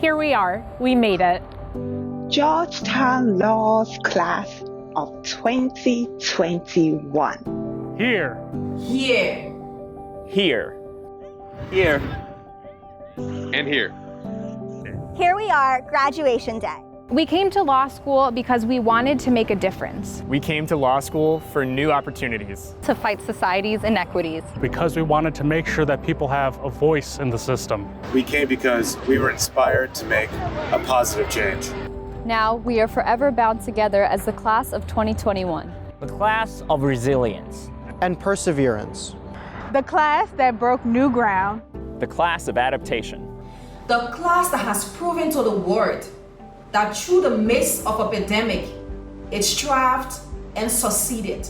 Here we are. We made it. Georgetown Law's class of 2021. Here. Here. Here. Here. And here. Here we are, graduation day. We came to law school because we wanted to make a difference. We came to law school for new opportunities. To fight society's inequities. Because we wanted to make sure that people have a voice in the system. We came because we were inspired to make a positive change. Now we are forever bound together as the class of 2021. The class of resilience. And perseverance. The class that broke new ground. The class of adaptation. The class that has proven to the world that through the midst of a pandemic, it thrived and succeeded.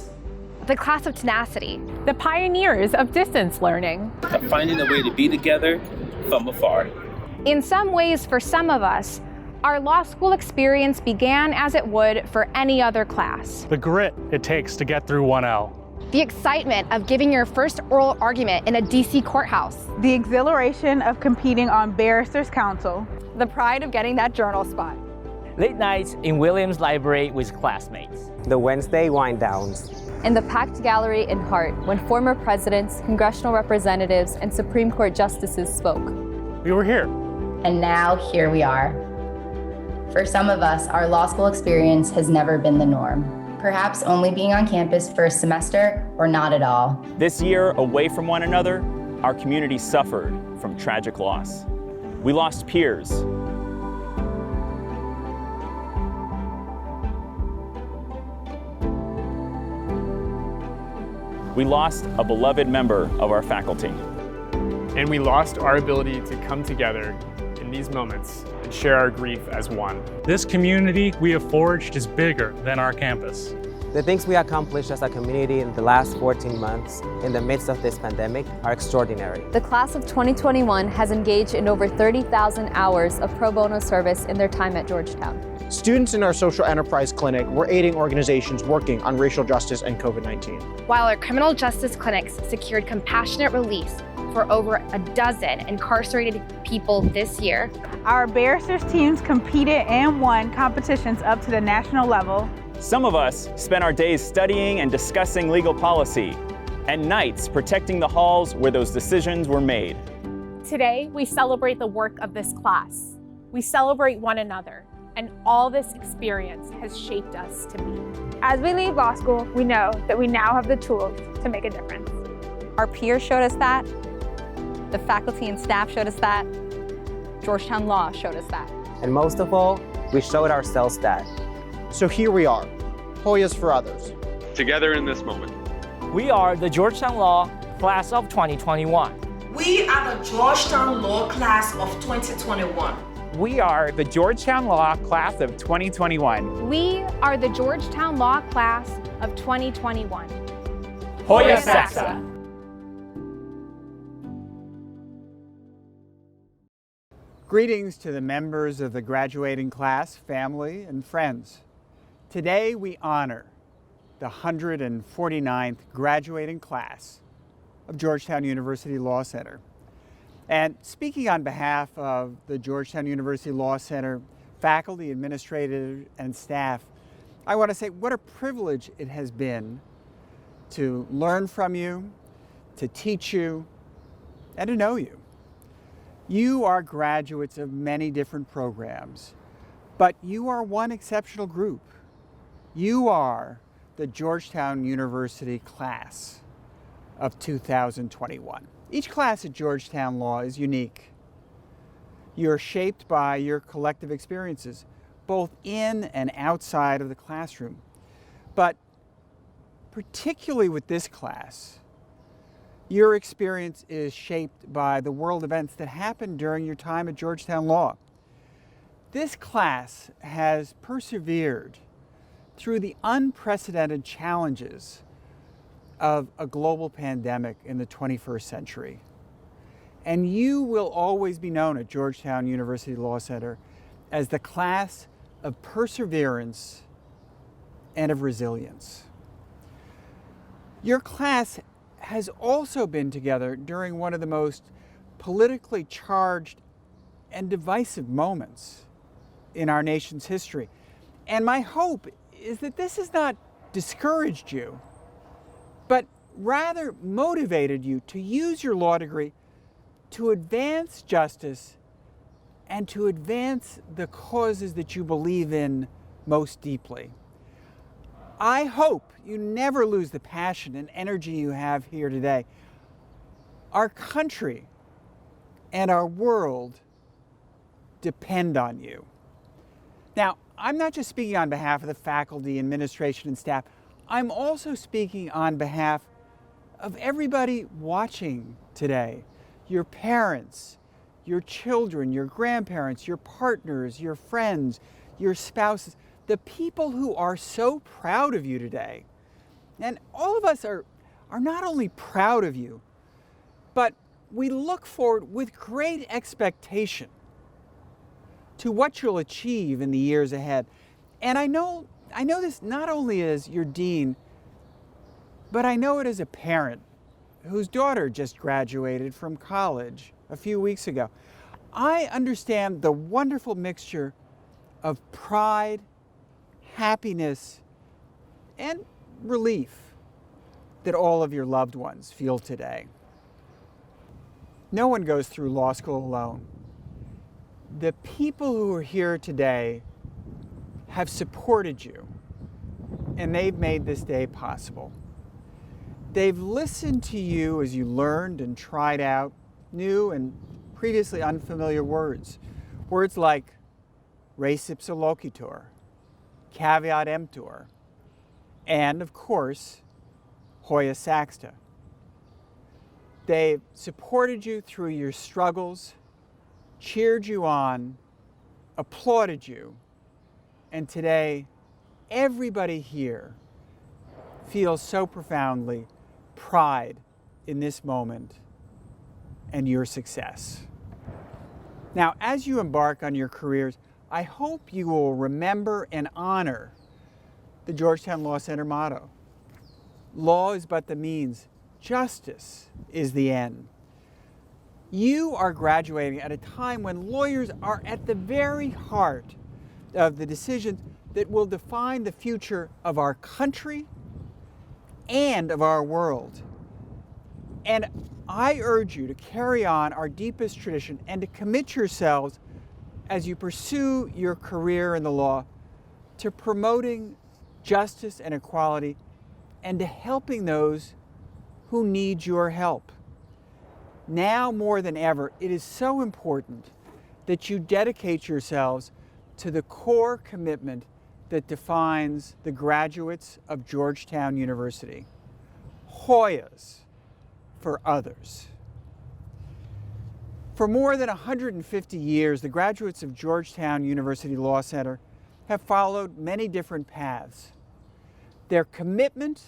The class of tenacity. The pioneers of distance learning. Of finding a way to be together from afar. In some ways, for some of us, our law school experience began as it would for any other class. The grit it takes to get through 1L. The excitement of giving your first oral argument in a DC courthouse. The exhilaration of competing on Barrister's Council. The pride of getting that journal spot. Late nights in Williams Library with classmates. The Wednesday wind downs. In the packed gallery in Hart when former presidents, congressional representatives, and Supreme Court justices spoke. We were here. And now here we are. For some of us, our law school experience has never been the norm. Perhaps only being on campus for a semester or not at all. This year, away from one another, our community suffered from tragic loss. We lost peers. We lost a beloved member of our faculty. And we lost our ability to come together in these moments and share our grief as one. This community we have forged is bigger than our campus. The things we accomplished as a community in the last 14 months in the midst of this pandemic are extraordinary. The class of 2021 has engaged in over 30,000 hours of pro bono service in their time at Georgetown. Students in our social enterprise clinic were aiding organizations working on racial justice and COVID-19. While our criminal justice clinics secured compassionate release for over a dozen incarcerated people this year. Our barristers teams competed and won competitions up to the national level. Some of us spent our days studying and discussing legal policy, and nights protecting the halls where those decisions were made. Today, we celebrate the work of this class. We celebrate one another, and all this experience has shaped us to be. As we leave law school, we know that we now have the tools to make a difference. Our peers showed us that. The faculty and staff showed us that. Georgetown Law showed us that. And most of all, we showed ourselves that. So here we are, Hoyas for others. Together in this moment. We are the Georgetown Law class of 2021. We are the Georgetown Law class of 2021. We are the Georgetown Law class of 2021. We are the Georgetown Law class of 2021. Hoya Saxa. Greetings to the members of the graduating class, family, and friends. Today we honor the 149th graduating class of Georgetown University Law Center. And speaking on behalf of the Georgetown University Law Center faculty, administrators, and staff, I want to say what a privilege it has been to learn from you, to teach you, and to know you. You are graduates of many different programs, but you are one exceptional group. You are the Georgetown University class of 2021. Each class at Georgetown Law is unique. You're shaped by your collective experiences, both in and outside of the classroom. But particularly with this class, your experience is shaped by the world events that happened during your time at Georgetown Law. This class has persevered through the unprecedented challenges of a global pandemic in the 21st century. And you will always be known at Georgetown University Law Center as the class of perseverance and of resilience. Your class has also been together during one of the most politically charged and divisive moments in our nation's history. And my hope is that this has not discouraged you, but rather motivated you to use your law degree to advance justice and to advance the causes that you believe in most deeply. I hope you never lose the passion and energy you have here today. Our country and our world depend on you. Now, I'm not just speaking on behalf of the faculty, administration, and staff. I'm also speaking on behalf of everybody watching today. Your parents, your children, your grandparents, your partners, your friends, your spouses, the people who are so proud of you today. And all of us are not only proud of you, but we look forward with great expectation to what you'll achieve in the years ahead. And I know this not only as your dean, but I know it as a parent whose daughter just graduated from college a few weeks ago. I understand the wonderful mixture of pride, happiness, and relief that all of your loved ones feel today. No one goes through law school alone. The people who are here today have supported you, and they've made this day possible. They've listened to you as you learned and tried out new and previously unfamiliar words. Words like res ipsa loquitur, caveat emptor, and of course, Hoya Saxta. They've supported you through your struggles, cheered you on, applauded you, and today, everybody here feels so profoundly pride in this moment and your success. Now, as you embark on your careers, I hope you will remember and honor the Georgetown Law Center motto. Law is but the means, justice is the end. You are graduating at a time when lawyers are at the very heart of the decisions that will define the future of our country and of our world. And I urge you to carry on our deepest tradition and to commit yourselves as you pursue your career in the law to promoting justice and equality and to helping those who need your help. Now more than ever, it is so important that you dedicate yourselves to the core commitment that defines the graduates of Georgetown University. Hoyas for others. For more than 150 years, the graduates of Georgetown University Law Center have followed many different paths. Their commitment,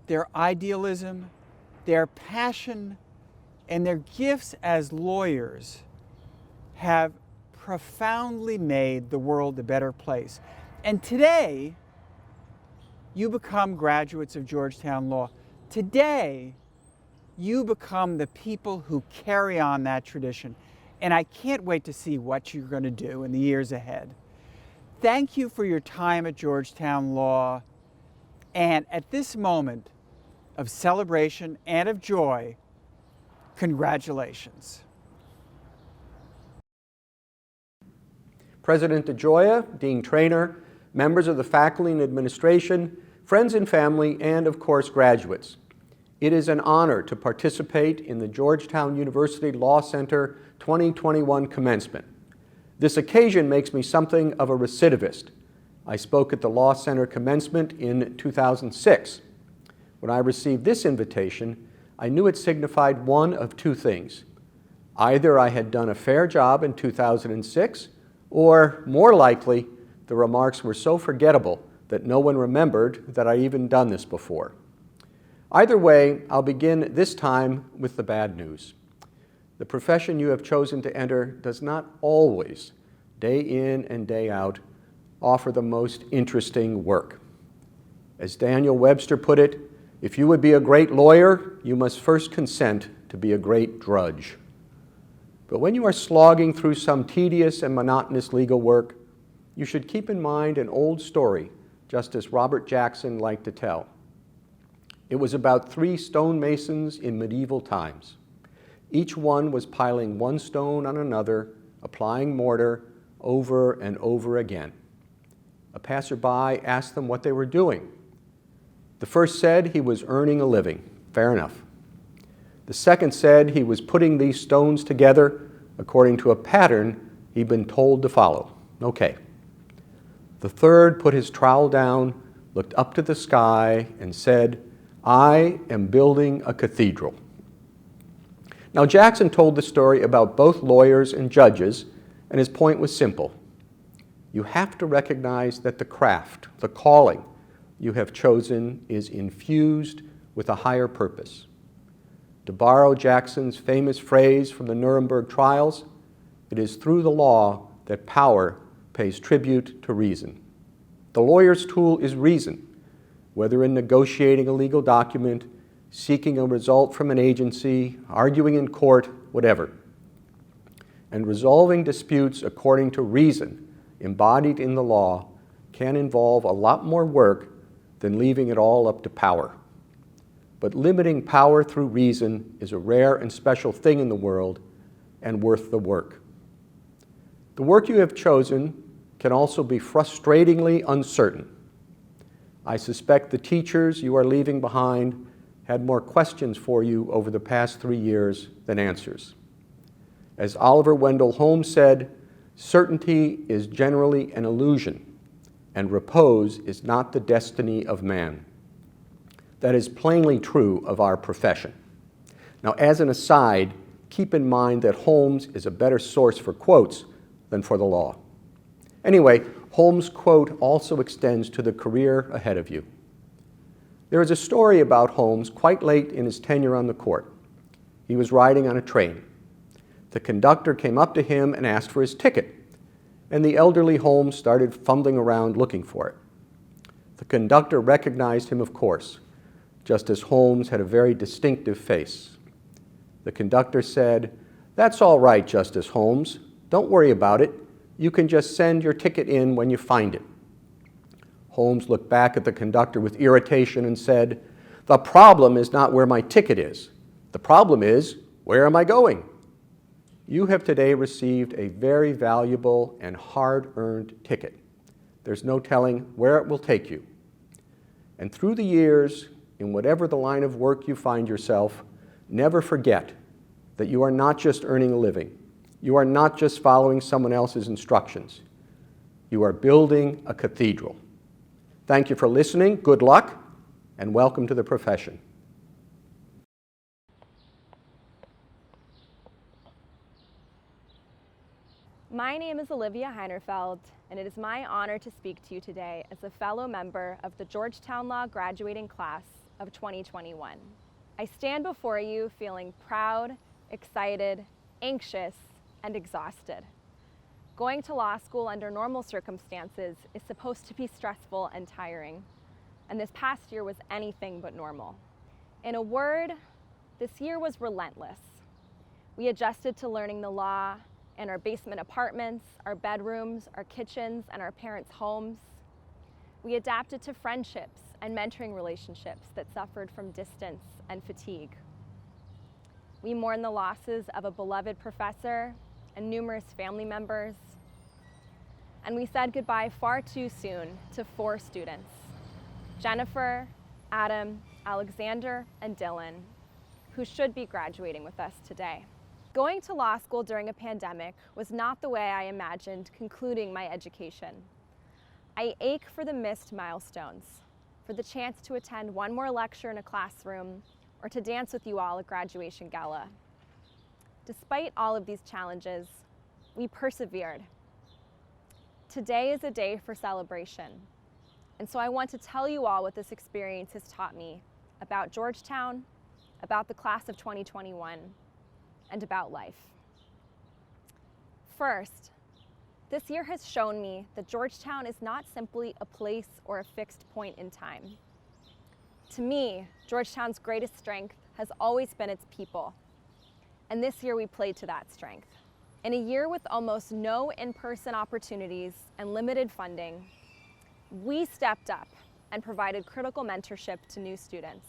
their idealism, their passion, and their gifts as lawyers have profoundly made the world a better place. And today, you become graduates of Georgetown Law. Today, you become the people who carry on that tradition. And I can't wait to see what you're going to do in the years ahead. Thank you for your time at Georgetown Law. And at this moment of celebration and of joy, congratulations. President DeGioia, Dean Traynor, members of the faculty and administration, friends and family, and of course graduates. It is an honor to participate in the Georgetown University Law Center 2021 commencement. This occasion makes me something of a recidivist. I spoke at the Law Center commencement in 2006. When I received this invitation, I knew it signified one of two things. Either I had done a fair job in 2006, or more likely, the remarks were so forgettable that no one remembered that I'd even done this before. Either way, I'll begin this time with the bad news. The profession you have chosen to enter does not always, day in and day out, offer the most interesting work. As Daniel Webster put it, if you would be a great lawyer, you must first consent to be a great drudge. But when you are slogging through some tedious and monotonous legal work, you should keep in mind an old story Justice Robert Jackson liked to tell. It was about 3 stonemasons in medieval times. Each one was piling one stone on another, applying mortar over and over again. A passerby asked them what they were doing. The first said he was earning a living. Fair enough. The second said he was putting these stones together according to a pattern he'd been told to follow. Okay. The third put his trowel down, looked up to the sky, and said, "I am building a cathedral." Now, Jackson told the story about both lawyers and judges, and his point was simple. You have to recognize that the craft, the calling you have chosen is infused with a higher purpose. To borrow Jackson's famous phrase from the Nuremberg trials, it is through the law that power pays tribute to reason. The lawyer's tool is reason, whether in negotiating a legal document, seeking a result from an agency, arguing in court, whatever. And resolving disputes according to reason embodied in the law can involve a lot more work than leaving it all up to power. But limiting power through reason is a rare and special thing in the world and worth the work. The work you have chosen can also be frustratingly uncertain. I suspect the teachers you are leaving behind had more questions for you over the past 3 years than answers. As Oliver Wendell Holmes said, certainty is generally an illusion, and repose is not the destiny of man. That is plainly true of our profession. Now, as an aside, keep in mind that Holmes is a better source for quotes than for the law. Anyway, Holmes' quote also extends to the career ahead of you. There is a story about Holmes quite late in his tenure on the court. He was riding on a train. The conductor came up to him and asked for his ticket, and the elderly Holmes started fumbling around looking for it. The conductor recognized him, of course. Justice Holmes had a very distinctive face. The conductor said, "That's all right, Justice Holmes. Don't worry about it. You can just send your ticket in when you find it." Holmes looked back at the conductor with irritation and said, "The problem is not where my ticket is. The problem is, where am I going?" You have today received a very valuable and hard-earned ticket. There's no telling where it will take you. And through the years, in whatever the line of work you find yourself, never forget that you are not just earning a living. You are not just following someone else's instructions. You are building a cathedral. Thank you for listening, good luck, and welcome to the profession. My name is Olivia Heinerfeld, and it is my honor to speak to you today as a fellow member of the Georgetown Law graduating class of 2021. I stand before you feeling proud, excited, anxious, and exhausted. Going to law school under normal circumstances is supposed to be stressful and tiring, and this past year was anything but normal. In a word, this year was relentless. We adjusted to learning the law in our basement apartments, our bedrooms, our kitchens, and our parents' homes. We adapted to friendships and mentoring relationships that suffered from distance and fatigue. We mourned the losses of a beloved professor and numerous family members. And we said goodbye far too soon to 4 students, Jennifer, Adam, Alexander, and Dylan, who should be graduating with us today. Going to law school during a pandemic was not the way I imagined concluding my education. I ache for the missed milestones, for the chance to attend one more lecture in a classroom or to dance with you all at graduation gala. Despite all of these challenges, we persevered. Today is a day for celebration, and so I want to tell you all what this experience has taught me about Georgetown, about the class of 2021, and about life. First, this year has shown me that Georgetown is not simply a place or a fixed point in time. To me, Georgetown's greatest strength has always been its people. And this year we played to that strength. In a year with almost no in-person opportunities and limited funding, we stepped up and provided critical mentorship to new students.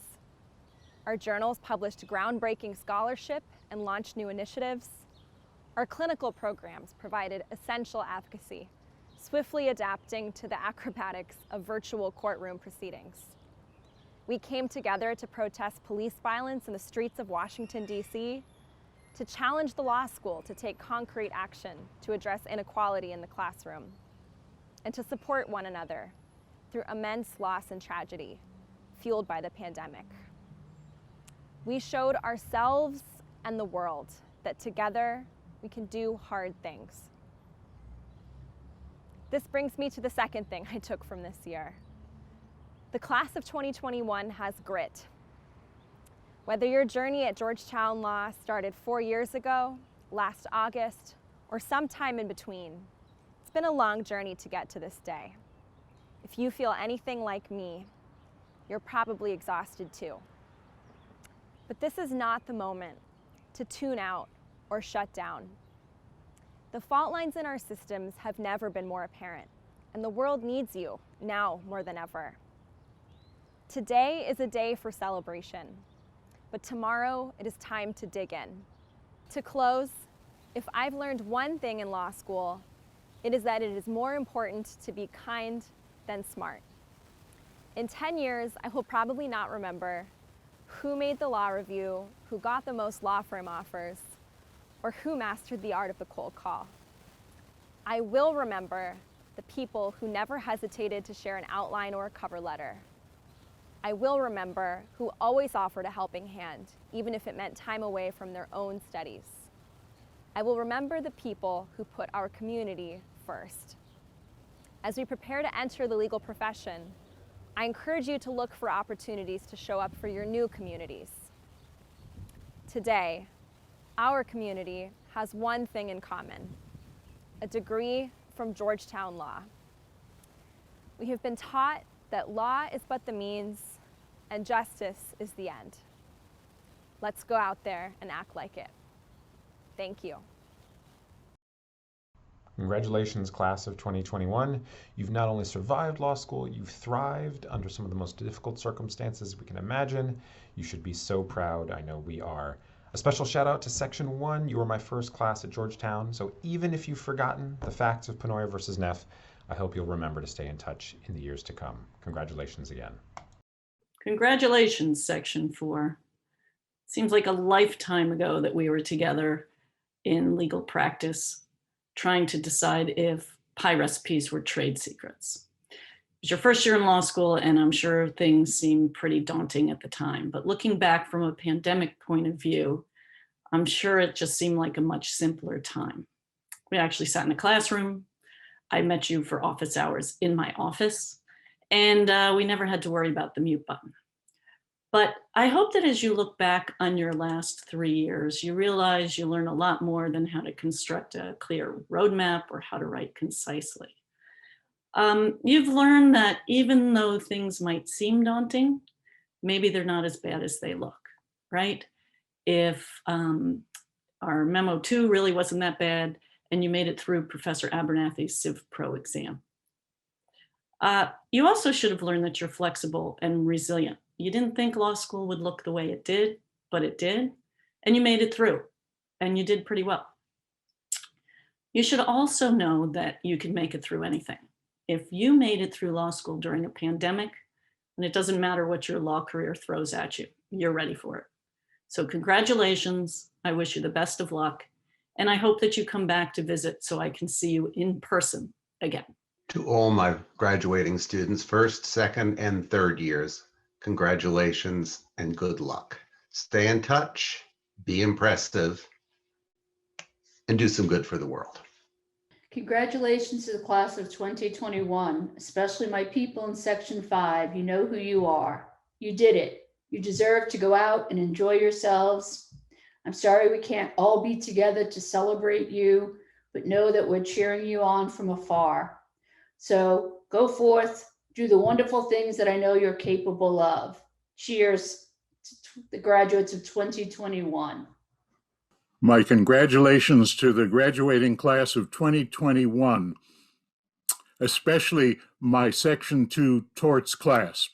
Our journals published groundbreaking scholarship and launched new initiatives. Our clinical programs provided essential advocacy, swiftly adapting to the acrobatics of virtual courtroom proceedings. We came together to protest police violence in the streets of Washington, D.C., to challenge the law school to take concrete action to address inequality in the classroom, and to support one another through immense loss and tragedy fueled by the pandemic. We showed ourselves and the world that together we can do hard things. This brings me to the second thing I took from this year. The class of 2021 has grit. Whether your journey at Georgetown Law started 4 years ago, last August, or sometime in between, it's been a long journey to get to this day. If you feel anything like me, you're probably exhausted too. But this is not the moment to tune out or shut down. The fault lines in our systems have never been more apparent, and the world needs you now more than ever. Today is a day for celebration, but tomorrow it is time to dig in. To close, if I've learned one thing in law school, it is that it is more important to be kind than smart. In 10 years, I will probably not remember who made the law review, who got the most law firm offers, or who mastered the art of the cold call. I will remember the people who never hesitated to share an outline or a cover letter. I will remember who always offered a helping hand, even if it meant time away from their own studies. I will remember the people who put our community first. As we prepare to enter the legal profession, I encourage you to look for opportunities to show up for your new communities. Today, our community has one thing in common: a degree from Georgetown Law. We have been taught that law is but the means and justice is the end. Let's go out there and act like it. Thank you. Congratulations, class of 2021. You've not only survived law school, you've thrived under some of the most difficult circumstances we can imagine. You should be so proud. I know we are. A special shout out to Section 1. You were my first class at Georgetown, so even if you've forgotten the facts of Penoya versus Neff, I hope you'll remember to stay in touch in the years to come. Congratulations again. Congratulations, Section 4. Seems like a lifetime ago that we were together in legal practice, trying to decide if pie recipes were trade secrets. It was your first year in law school, and I'm sure things seemed pretty daunting at the time. But looking back from a pandemic point of view, I'm sure it just seemed like a much simpler time. We actually sat in a classroom. I met you for office hours in my office, and we never had to worry about the mute button. But I hope that as you look back on your last 3 years, you realize you learn a lot more than how to construct a clear roadmap or how to write concisely. You've learned that even though things might seem daunting, maybe they're not as bad as they look, right? If our memo 2 really wasn't that bad and you made it through Professor Abernathy's Civ Pro exam. You also should have learned that you're flexible and resilient. You didn't think law school would look the way it did, but it did, and you made it through, and you did pretty well. You should also know that you can make it through anything. If you made it through law school during a pandemic, and it doesn't matter what your law career throws at you, you're ready for it. So congratulations, I wish you the best of luck, and I hope that you come back to visit so I can see you in person again. To all my graduating students, first, second, and third years, congratulations and good luck. Stay in touch, be impressive, and do some good for the world. Congratulations to the class of 2021, especially my people in Section 5. You know who you are. You did it. You deserve to go out and enjoy yourselves. I'm sorry we can't all be together to celebrate you, but know that we're cheering you on from afar. So go forth, do the wonderful things that I know you're capable of. Cheers to the graduates of 2021. My congratulations to the graduating class of 2021, especially my Section 2 torts class.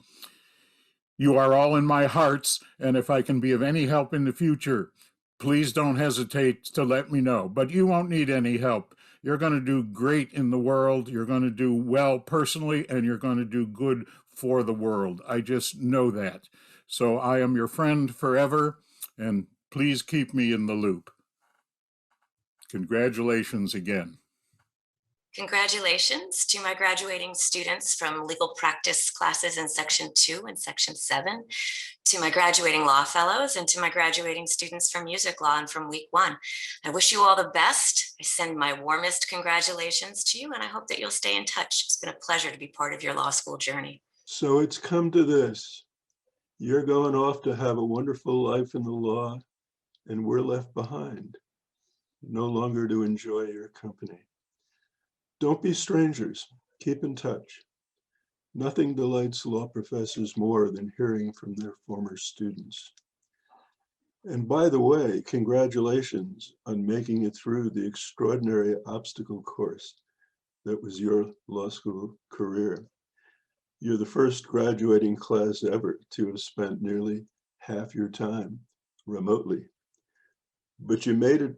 You are all in my hearts, and if I can be of any help in the future, please don't hesitate to let me know. But you won't need any help. You're going to do great in the world. You're going to do well personally, and you're going to do good for the world. I just know that. So I am your friend forever, and please keep me in the loop. Congratulations again. Congratulations to my graduating students from legal practice classes in Section 2 and Section 7, to my graduating law fellows, and to my graduating students from music law and from week 1. I wish you all the best. I send my warmest congratulations to you, and I hope that you'll stay in touch. It's been a pleasure to be part of your law school journey. So it's come to this. You're going off to have a wonderful life in the law, and we're left behind, no longer to enjoy your company. Don't be strangers. Keep in touch. Nothing delights law professors more than hearing from their former students. And by the way, congratulations on making it through the extraordinary obstacle course that was your law school career. You're the first graduating class ever to have spent nearly half your time remotely. But you made it,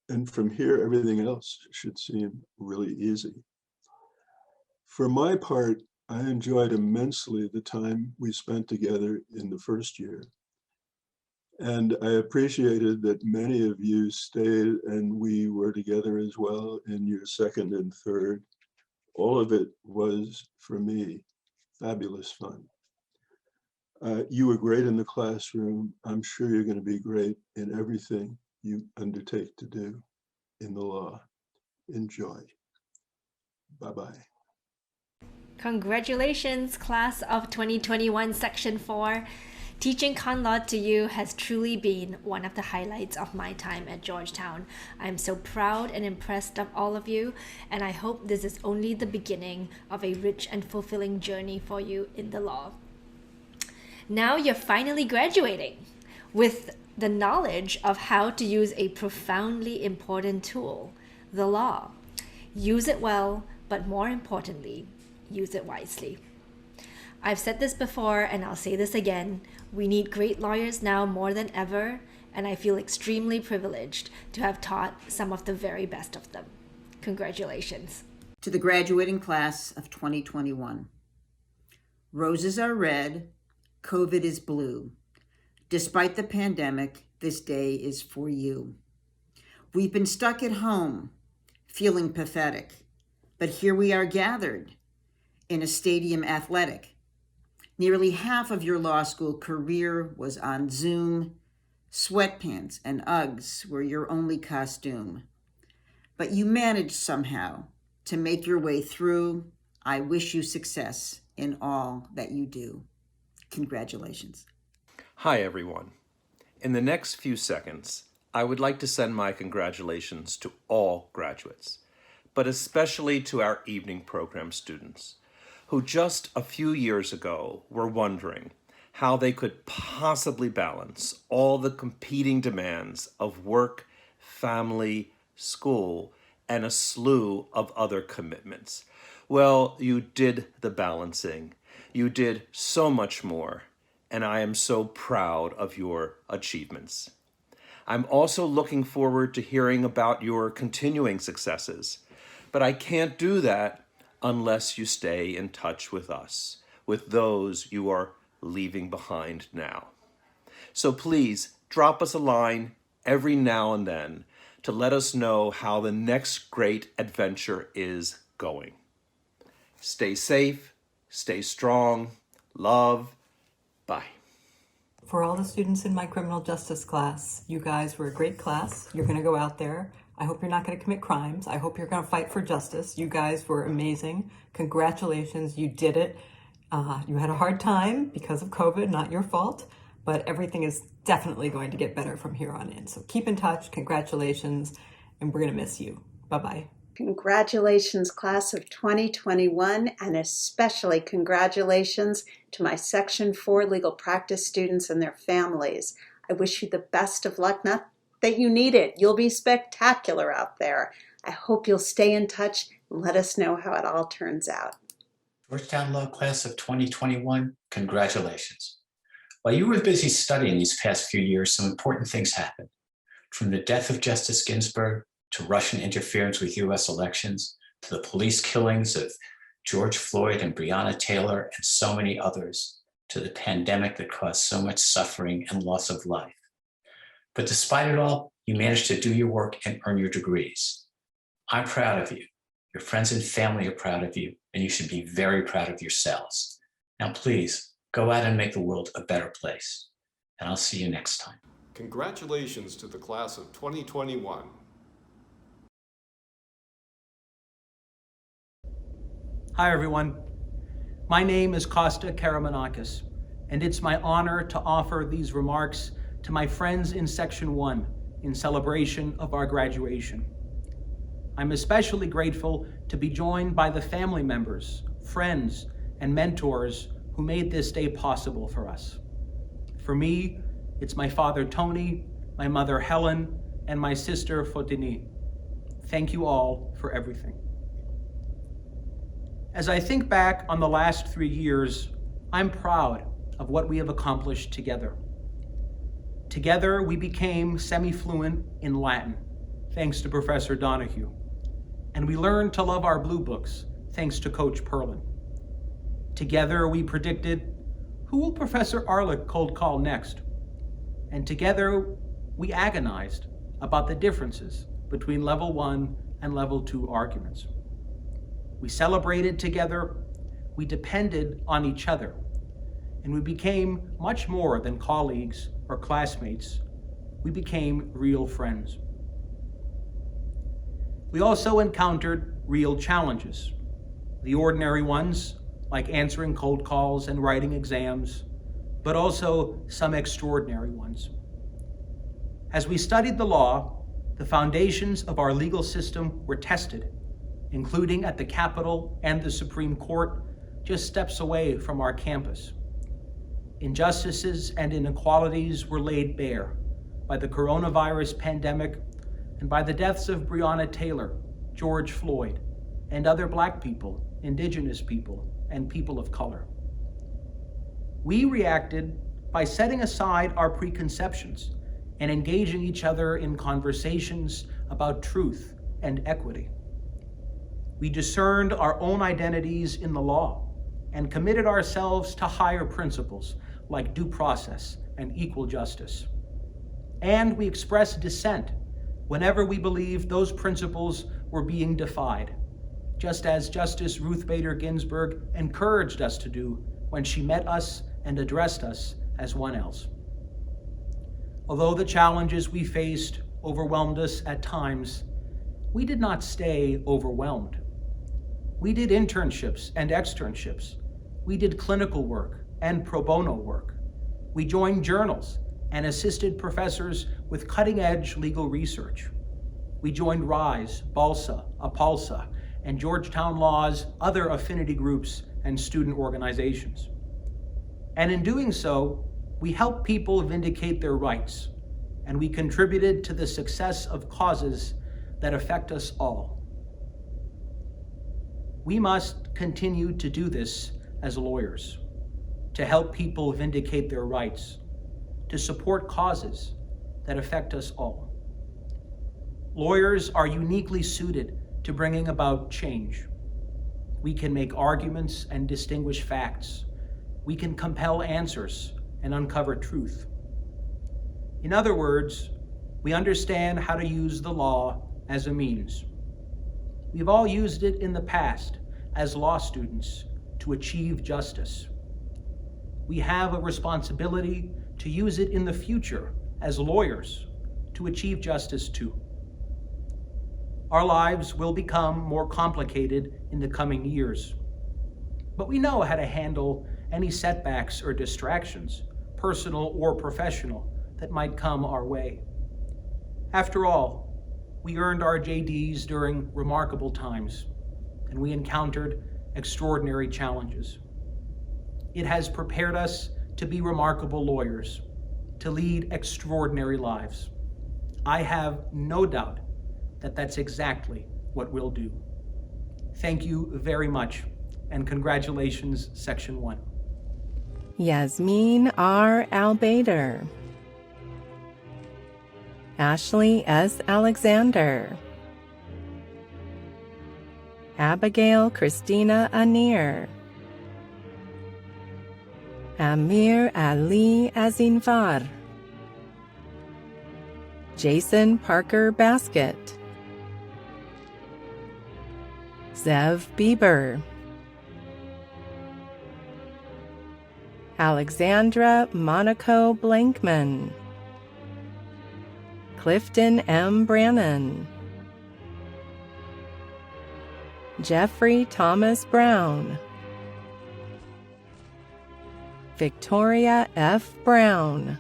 and from here, everything else should seem really easy. For my part, I enjoyed immensely the time we spent together in the first year. And I appreciated that many of you stayed and we were together as well in your second and third. All of it was, for me, fabulous fun. You were great in the classroom. I'm sure you're going to be great in everything you undertake to do in the law. Enjoy. Bye-bye. Congratulations, class of 2021, Section 4. Teaching con law to you has truly been one of the highlights of my time at Georgetown. I'm so proud and impressed of all of you, and I hope this is only the beginning of a rich and fulfilling journey for you in the law. Now you're finally graduating with the knowledge of how to use a profoundly important tool, the law. Use it well, but more importantly, use it wisely. I've said this before and I'll say this again. We need great lawyers now more than ever, and I feel extremely privileged to have taught some of the very best of them. Congratulations. To the graduating class of 2021. Roses are red, COVID is blue. Despite the pandemic, this day is for you. We've been stuck at home, feeling pathetic, but here we are gathered in a stadium athletic. Nearly half of your law school career was on Zoom. Sweatpants and Uggs were your only costume. But you managed somehow to make your way through. I wish you success in all that you do. Congratulations. Hi, everyone. In the next few seconds, I would like to send my congratulations to all graduates, but especially to our evening program students, who just a few years ago were wondering how they could possibly balance all the competing demands of work, family, school, and a slew of other commitments. Well, you did the balancing. You did so much more, and I am so proud of your achievements. I'm also looking forward to hearing about your continuing successes, but I can't do that unless you stay in touch with us, with those you are leaving behind now. So please drop us a line every now and then to let us know how the next great adventure is going. Stay safe, stay strong, love, bye. For all the students in my criminal justice class, you guys were a great class. You're going to go out there. I hope you're not going to commit crimes. I hope you're going to fight for justice. You guys were amazing. Congratulations, you did it. You had a hard time because of COVID, not your fault, but everything is definitely going to get better from here on in. So keep in touch, congratulations, and we're going to miss you. Bye-bye. Congratulations, class of 2021, and especially congratulations to my Section 4 legal practice students and their families. I wish you the best of luck, not that you need it. You'll be spectacular out there. I hope you'll stay in touch and let us know how it all turns out. Georgetown Law Class of 2021, congratulations. While you were busy studying these past few years, some important things happened. From the death of Justice Ginsburg, to Russian interference with US elections, to the police killings of George Floyd and Breonna Taylor and so many others, to the pandemic that caused so much suffering and loss of life. But despite it all, you managed to do your work and earn your degrees. I'm proud of you. Your friends and family are proud of you, and you should be very proud of yourselves. Now, please, go out and make the world a better place. And I'll see you next time. Congratulations to the class of 2021. Hi, everyone. My name is Costa Karamanakis, and it's my honor to offer these remarks to my friends in Section 1 in celebration of our graduation. I'm especially grateful to be joined by the family members, friends, and mentors who made this day possible for us. For me, it's my father, Tony, my mother, Helen, and my sister, Fotini. Thank you all for everything. As I think back on the last 3 years, I'm proud of what we have accomplished together. Together, we became semi-fluent in Latin, thanks to Professor Donahue. And we learned to love our blue books, thanks to Coach Perlin. Together, we predicted, who will Professor Arlick cold call next? And together, we agonized about the differences between level 1 and level 2 arguments. We celebrated together, we depended on each other, and we became much more than colleagues or classmates. We became real friends. We also encountered real challenges, the ordinary ones, like answering cold calls and writing exams, but also some extraordinary ones. As we studied the law, the foundations of our legal system were tested, including at the Capitol and the Supreme Court, just steps away from our campus. Injustices and inequalities were laid bare by the coronavirus pandemic and by the deaths of Breonna Taylor, George Floyd, and other Black people, Indigenous people, and people of color. We reacted by setting aside our preconceptions and engaging each other in conversations about truth and equity. We discerned our own identities in the law and committed ourselves to higher principles like due process and equal justice. And we expressed dissent whenever we believed those principles were being defied, just as Justice Ruth Bader Ginsburg encouraged us to do when she met us and addressed us as one else. Although the challenges we faced overwhelmed us at times, we did not stay overwhelmed. We did internships and externships. We did clinical work and pro bono work. We joined journals and assisted professors with cutting-edge legal research. We joined RISE, BALSA, APALSA, and Georgetown Law's other affinity groups and student organizations. And in doing so, we helped people vindicate their rights, and we contributed to the success of causes that affect us all. We must continue to do this as lawyers, to help people vindicate their rights, to support causes that affect us all. Lawyers are uniquely suited to bringing about change. We can make arguments and distinguish facts. We can compel answers and uncover truth. In other words, we understand how to use the law as a means. We've all used it in the past as law students to achieve justice. We have a responsibility to use it in the future as lawyers to achieve justice too. Our lives will become more complicated in the coming years, but we know how to handle any setbacks or distractions, personal or professional, that might come our way. After all, we earned our JDs during remarkable times, and we encountered extraordinary challenges. It has prepared us to be remarkable lawyers, to lead extraordinary lives. I have no doubt that that's exactly what we'll do. Thank you very much, and congratulations, Section 1. Yasmin R. Albader, Ashley S. Alexander, Abigail Christina Anir, Amir Ali Azinvar, Jason Parker Basket, Zev Bieber, Alexandra Monaco Blankman, Clifton M. Brannon, Jeffrey Thomas Brown, Victoria F. Brown,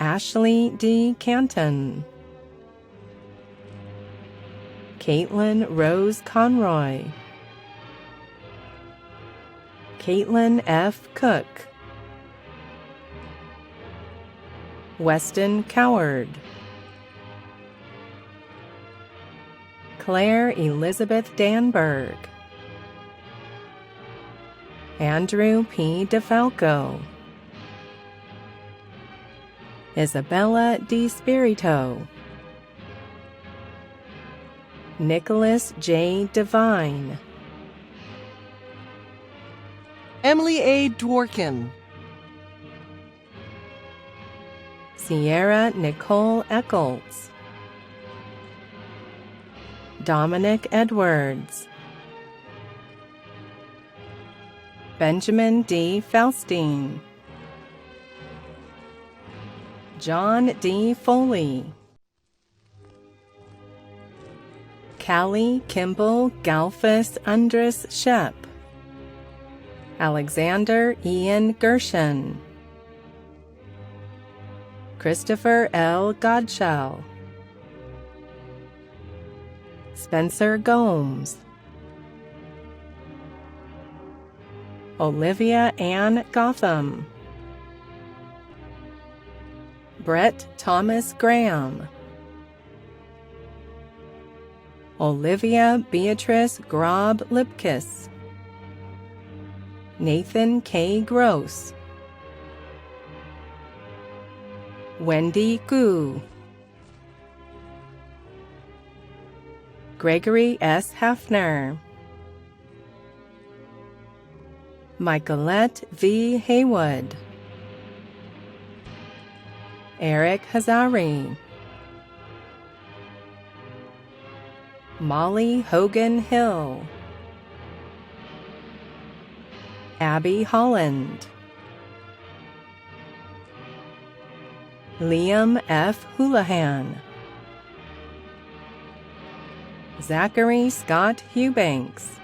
Ashley D. Canton, Caitlin Rose Conroy, Caitlin F. Cook, Weston Coward, Claire Elizabeth Danberg, Andrew P. DeFalco, Isabella D. Spirito, Nicholas J. Devine, Emily A. Dworkin, Sierra Nicole Eccles, Dominic Edwards, Benjamin D. Faustine, John D. Foley, Callie Kimball Galfus Undris Shep, Alexander Ian Gershon, Christopher L. Godshall, Spencer Gomes, Olivia Ann Gotham, Brett Thomas Graham, Olivia Beatrice Grob Lipkiss, Nathan K. Gross, Wendy Gu, Gregory S. Hafner, Michaelette V. Haywood, Eric Hazari, Molly Hogan Hill, Abby Holland, Liam F. Houlihan, Zachary Scott Eubanks,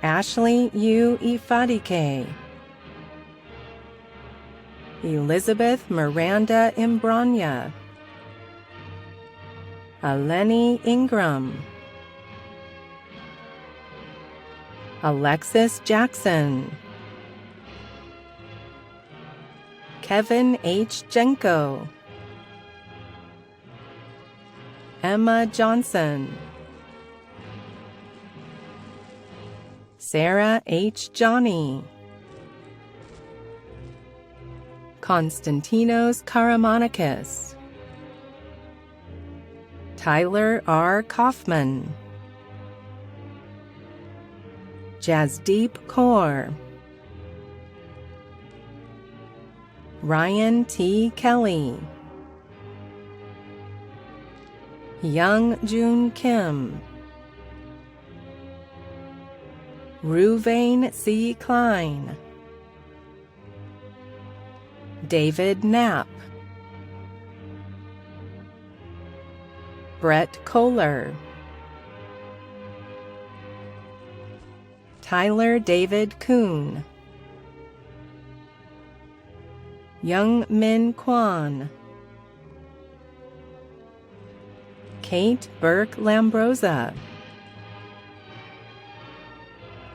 Ashley U. Ifadike, Elizabeth Miranda Imbrania, Eleni Ingram, Alexis Jackson, Kevin H. Jenko, Emma Johnson, Sarah H. Johnny, Konstantinos Karamonikis, Tyler R. Kaufman, Jasdeep Kaur, Ryan T. Kelly, Young Jun Kim, Ruvain C. Klein, David Knapp, Brett Kohler, Tyler David Kuhn, Young Min Kwan, Kate Burke Lambrosa,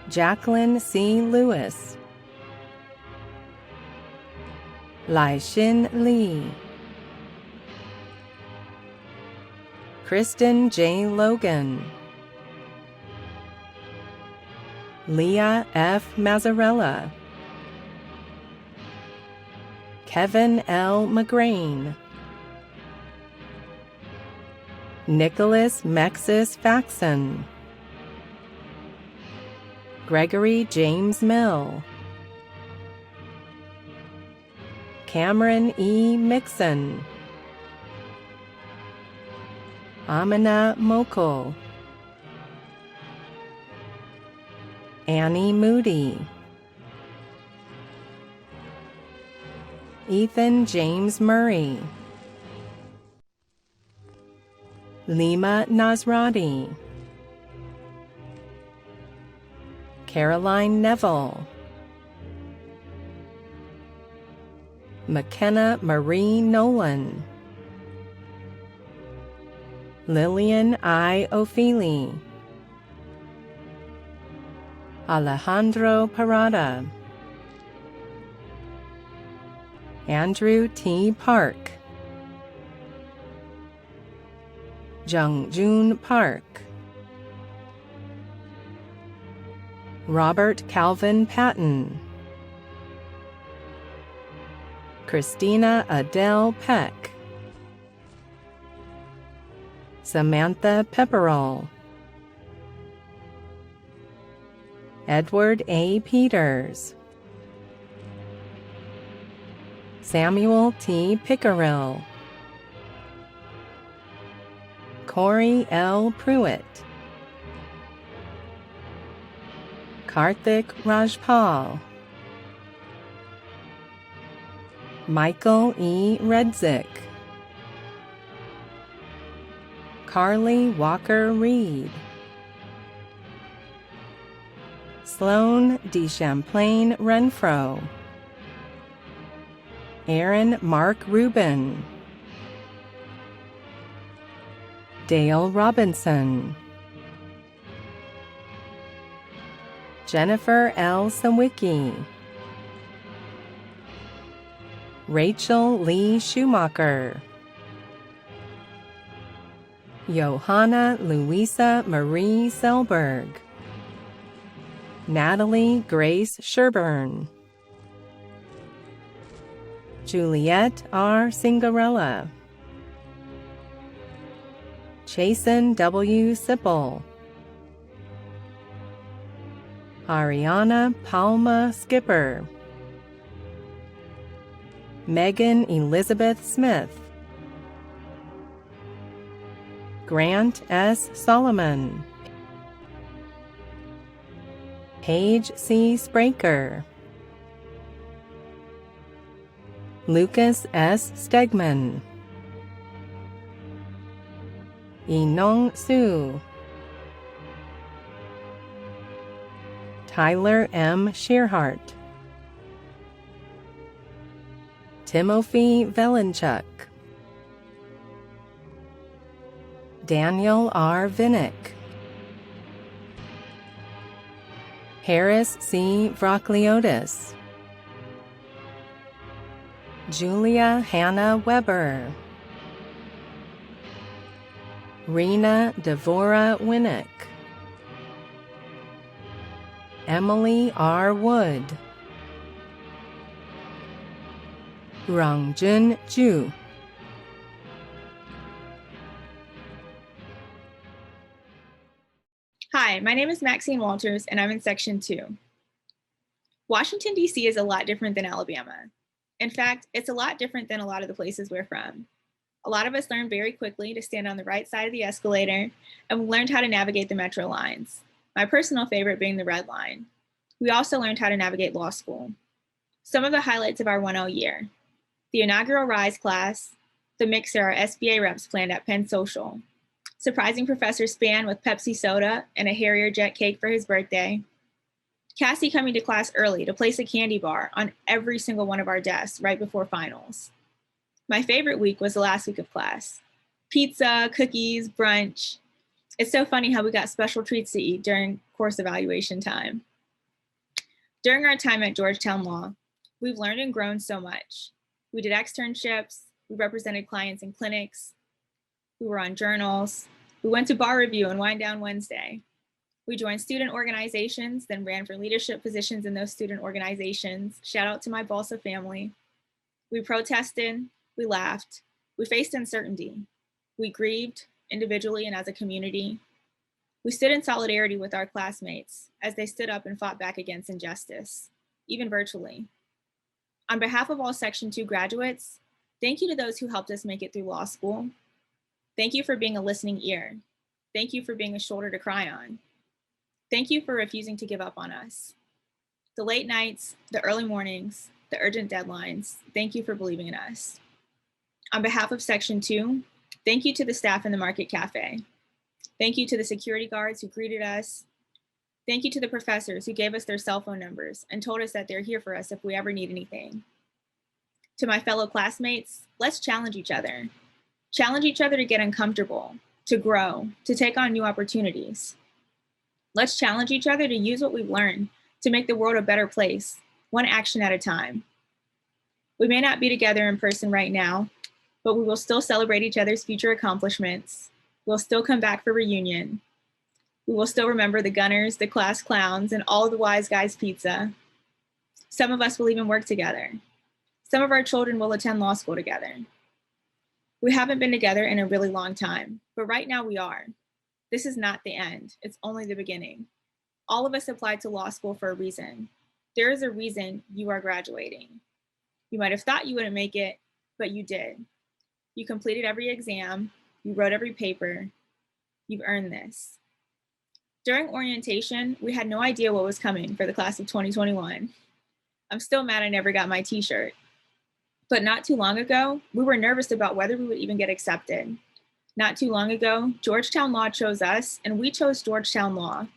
Jacqueline C. Lewis, Lai Xin Li, Kristen J. Logan, Leah F. Mazzarella, Kevin L. McGrain, Nicholas Mexis Faxon, Gregory James Mill, Cameron E. Mixon, Amina Mokul, Annie Moody, Ethan James Murray, Lima Nasrati, Caroline Neville, McKenna Marie Nolan, Lillian I. Ofili, Alejandro Parada, Andrew T. Park, Jung-Jun Park, Robert Calvin Patton, Christina Adele Peck, Samantha Pepperell, Edward A. Peters, Samuel T. Pickerill, Corey L. Pruitt, Karthik Rajpal, Michael E. Redzik, Carly Walker Reed, Sloan D. Champlain Renfro, Aaron Mark Rubin, Dale Robinson, Jennifer L. Sawicki, Rachel Lee Schumacher, Johanna Louisa Marie Selberg, Natalie Grace Sherburne, Juliet R. Cingarella, Chasen W. Sipple, Ariana Palma Skipper, Megan Elizabeth Smith, Grant S. Solomon, Paige C. Spraker, Lucas S. Stegman, Enong Su, Tyler M. Shearhart, Timothy Velenchuk, Daniel R. Vinnick, Harris C. Vrocliotis, Julia Hannah Weber, Rena Devora Winnick, Emily R. Wood, Rangjun Ju. Hi, my name is Maxine Walters, and I'm in Section 2. Washington, D.C. is a lot different than Alabama. In fact, it's a lot different than a lot of the places we're from. A lot of us learned very quickly to stand on the right side of the escalator, and we learned how to navigate the metro lines, my personal favorite being the Red Line. We also learned how to navigate law school. Some of the highlights of our 1.0 year: the inaugural RISE class, the mixer our SBA reps planned at Penn Social, surprising Professor Span with Pepsi soda and a Harrier jet cake for his birthday, Cassie coming to class early to place a candy bar on every single one of our desks right before finals. My favorite week was the last week of class. Pizza, cookies, brunch. It's so funny how we got special treats to eat during course evaluation time. During our time at Georgetown Law, we've learned and grown so much. We did externships, we represented clients in clinics, we were on journals, we went to bar review and Wine Down Wednesday. We joined student organizations, then ran for leadership positions in those student organizations. Shout out to my Balsa family. We protested, we laughed, we faced uncertainty. We grieved individually and as a community. We stood in solidarity with our classmates as they stood up and fought back against injustice, even virtually. On behalf of all Section 2 graduates, thank you to those who helped us make it through law school. Thank you for being a listening ear. Thank you for being a shoulder to cry on. Thank you for refusing to give up on us. The late nights, the early mornings, the urgent deadlines, thank you for believing in us. On behalf of Section 2, thank you to the staff in the Market Cafe. Thank you to the security guards who greeted us. Thank you to the professors who gave us their cell phone numbers and told us that they're here for us if we ever need anything. To my fellow classmates, let's challenge each other. Challenge each other to get uncomfortable, to grow, to take on new opportunities. Let's challenge each other to use what we've learned to make the world a better place, one action at a time. We may not be together in person right now, but we will still celebrate each other's future accomplishments. We'll still come back for reunion. We will still remember the Gunners, the class clowns, and all of the Wise Guys pizza. Some of us will even work together. Some of our children will attend law school together. We haven't been together in a really long time, but right now we are. This is not the end, it's only the beginning. All of us applied to law school for a reason. There is a reason you are graduating. You might have thought you wouldn't make it, but you did. You completed every exam, you wrote every paper, you've earned this. During orientation, we had no idea what was coming for the class of 2021. I'm still mad I never got my t-shirt. But not too long ago, we were nervous about whether we would even get accepted. Not too long ago, Georgetown Law chose us, and we chose Georgetown Law.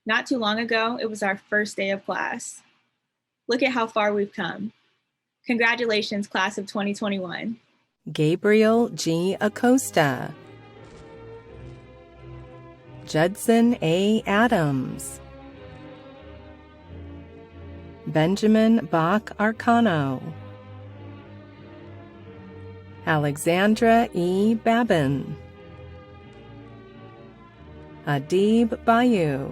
Not too long ago, it was our first day of class. Look at how far we've come. Congratulations, class of 2021. Gabriel G. Acosta, Judson A. Adams, Benjamin Bach Arcano, Alexandra E. Babin, Adib Bayou,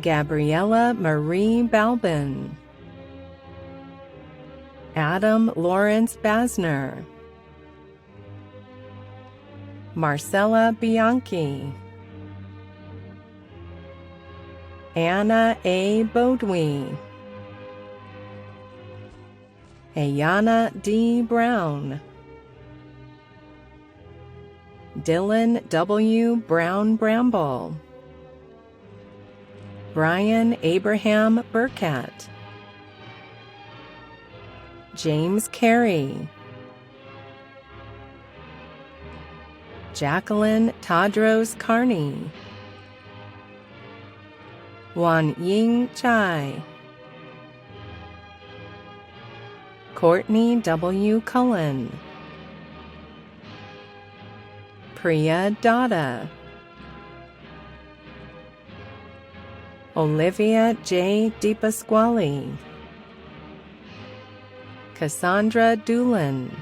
Gabriella Marie Balbin, Adam Lawrence Basner, Marcella Bianchi, Anna A. Bodwe, Ayana D. Brown, Dylan W. Brown Bramble, Brian Abraham Burkett, James Carey, Jacqueline Tadros Carney, Wan Ying Chai, Courtney W. Cullen, Priya Dada, Olivia J. DiPasquale, Cassandra Doolin,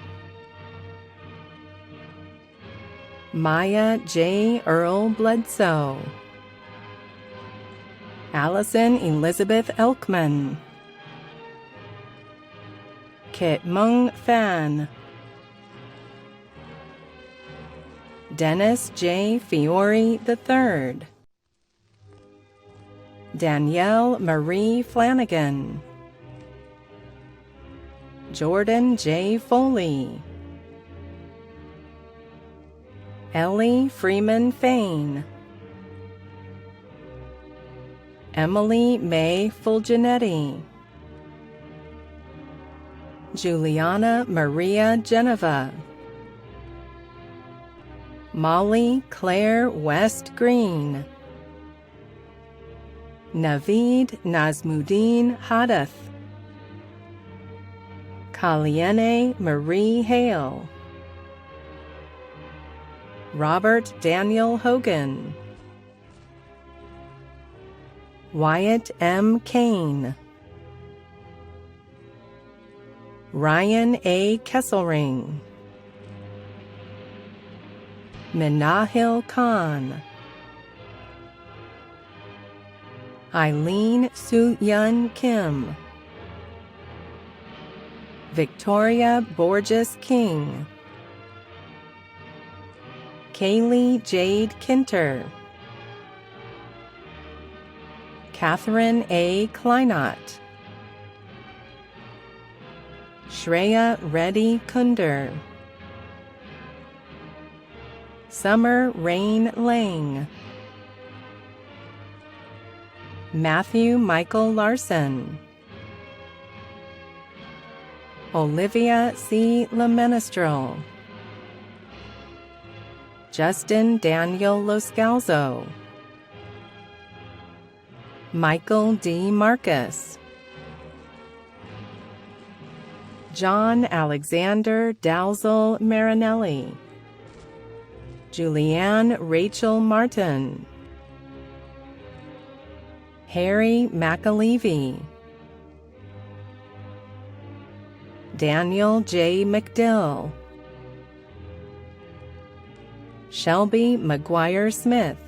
Maya J. Earl Bledsoe, Allison Elizabeth Elkman, Kit Mung Fan, Dennis J. Fiore III, Danielle Marie Flanagan, Jordan J. Foley, Ellie Freeman Fain, Emily May Fulginetti, Juliana Maria Geneva, Molly Claire West Green, Naveed Nazmuddin Hadath, Kaliene Marie Hale, Robert Daniel Hogan, Wyatt M. Kane, Ryan A. Kesselring, Minahil Khan, Eileen Soo-Yun Kim, Victoria Borges King, Kaylee Jade Kinter, Catherine A. Kleinott, Shreya Reddy Kunder, Summer Rain Lang, Matthew Michael Larson, Olivia C. Lemenestrel, Justin Daniel Loscalzo, Michael D. Marcus, John Alexander Dalzell Marinelli, Julianne Rachel Martin, Harry McAlevey, Daniel J. McDill, Shelby McGuire Smith,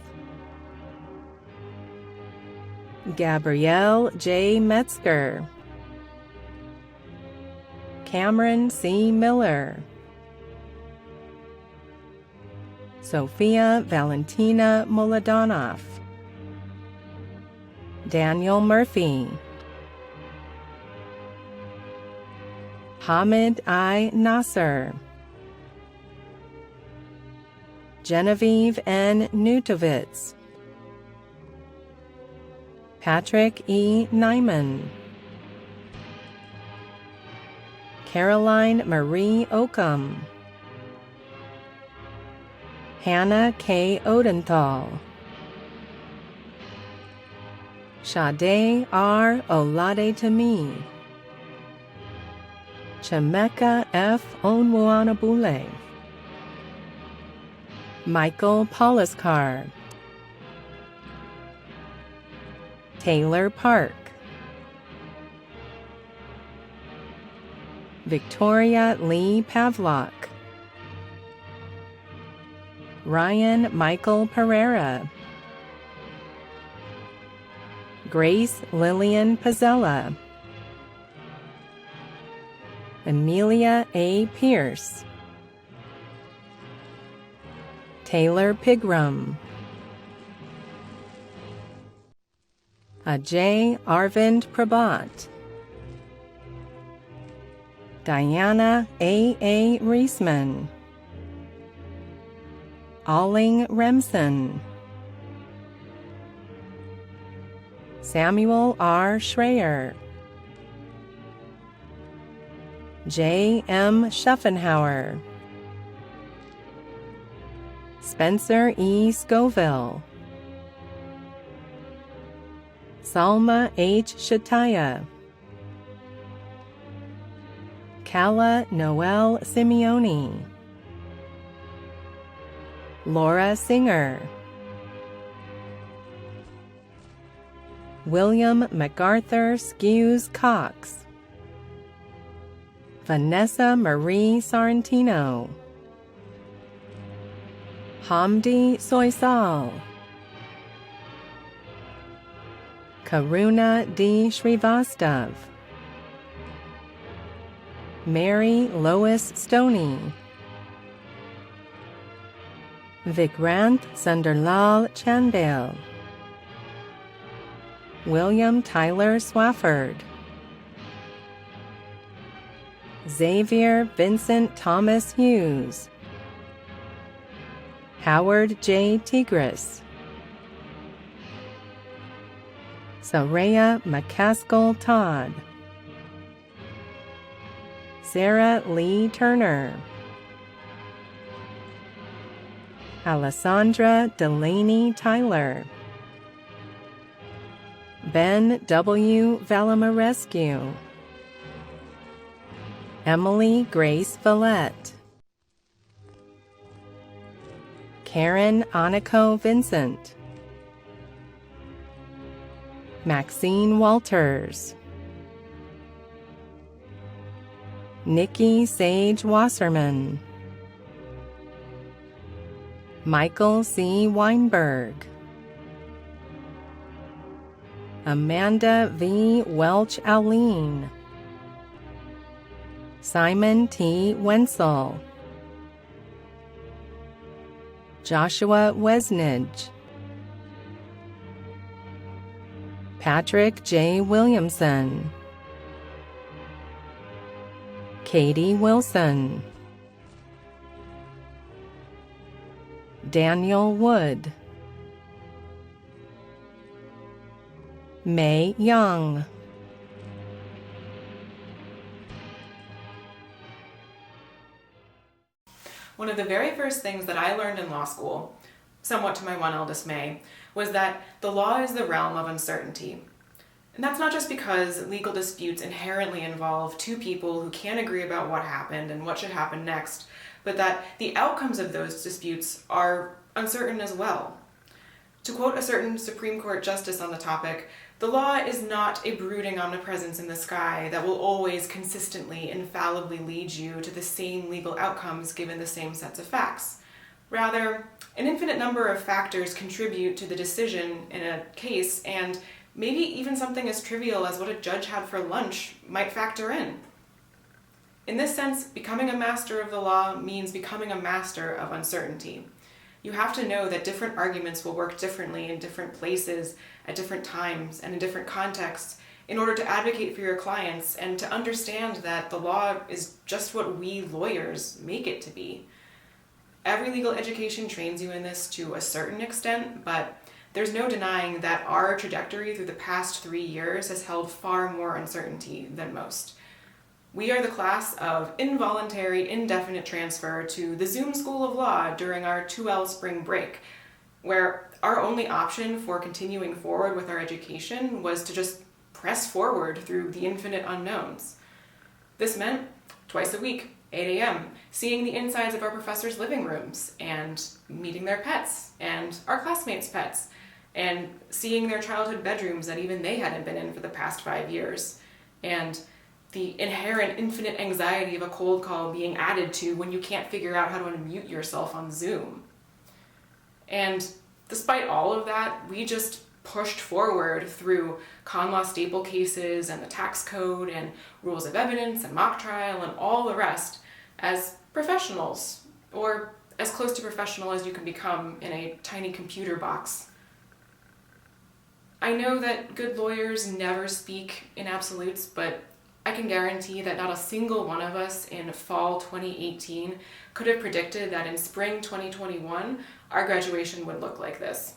Gabrielle J. Metzger, Cameron C. Miller, Sophia Valentina Moladonoff, Daniel Murphy, Hamid I. Nasser, Genevieve N. Nutovitz, Patrick E. Nyman, Caroline Marie Oakham, Hannah K. Odenthal, Sade R. Oladetemi, Chemeka F. Onwuanabule, Michael Poliskar, Taylor Park, Victoria Lee Pavlok, Ryan Michael Pereira, Grace Lillian Pizzella, Amelia A. Pierce, Taylor Pigram, Ajay Arvind Prabhat, Diana A. Reisman, Alling Remsen, Samuel R. Schreier, J. M. Schaffenhauer, Spencer E. Scoville, Salma H. Shataya, Kala Noel Simeone, Laura Singer, William MacArthur Skews Cox, Vanessa Marie Sorrentino, Hamdi Soysal, Karuna D. Srivastav, Mary Lois Stoney, Vikrant Sunderlal Chandale, William Tyler Swafford, Xavier Vincent Thomas Hughes, Howard J. Tigris, Saraya McCaskill Todd, Sarah Lee Turner, Alessandra Delaney Tyler, Ben W. Valamarescu, Emily Grace Villette, Karen Aniko Vincent, Maxine Walters, Nikki Sage Wasserman, Michael C. Weinberg, Amanda V. Welch-Aline, Simon T. Wenzel, Joshua Wesnidge, Patrick J. Williamson, Katie Wilson, Daniel Wood, May Young, One of the very first things that I learned in law school, somewhat to my one dismay, was that the law is the realm of uncertainty. And that's not just because legal disputes inherently involve two people who can't agree about what happened and what should happen next, but that the outcomes of those disputes are uncertain as well. To quote a certain Supreme Court justice on the topic, the law is not a brooding omnipresence in the sky that will always consistently, infallibly lead you to the same legal outcomes given the same sets of facts. Rather, an infinite number of factors contribute to the decision in a case, and maybe even something as trivial as what a judge had for lunch might factor in. In this sense, becoming a master of the law means becoming a master of uncertainty. You have to know that different arguments will work differently in different places, at different times, and in different contexts in order to advocate for your clients and to understand that the law is just what we lawyers make it to be. Every legal education trains you in this to a certain extent, but there's no denying that our trajectory through the past 3 years has held far more uncertainty than most. We are the class of involuntary, indefinite transfer to the Zoom School of Law during our 2L spring break, where our only option for continuing forward with our education was to just press forward through the infinite unknowns. This meant twice a week, 8 a.m., seeing the insides of our professors' living rooms and meeting their pets and our classmates' pets and seeing their childhood bedrooms that even they hadn't been in for the past 5 years, and the inherent infinite anxiety of a cold call being added to when you can't figure out how to unmute yourself on Zoom. And despite all of that, we just pushed forward through con law staple cases and the tax code and rules of evidence and mock trial and all the rest as professionals, or as close to professional as you can become in a tiny computer box. I know that good lawyers never speak in absolutes, but I can guarantee that not a single one of us in fall 2018 could have predicted that in spring 2021, our graduation would look like this.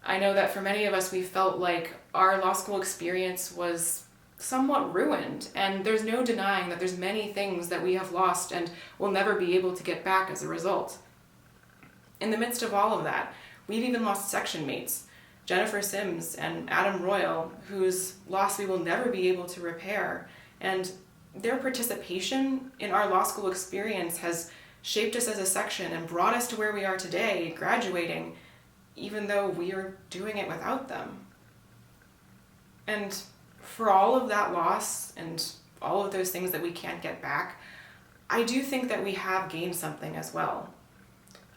I know that for many of us, we felt like our law school experience was somewhat ruined, and there's no denying that there's many things that we have lost and will never be able to get back as a result. In the midst of all of that, we've even lost section mates, Jennifer Sims and Adam Royal, whose loss we will never be able to repair, and their participation in our law school experience has shaped us as a section and brought us to where we are today, graduating, even though we are doing it without them. And for all of that loss and all of those things that we can't get back, I do think that we have gained something as well.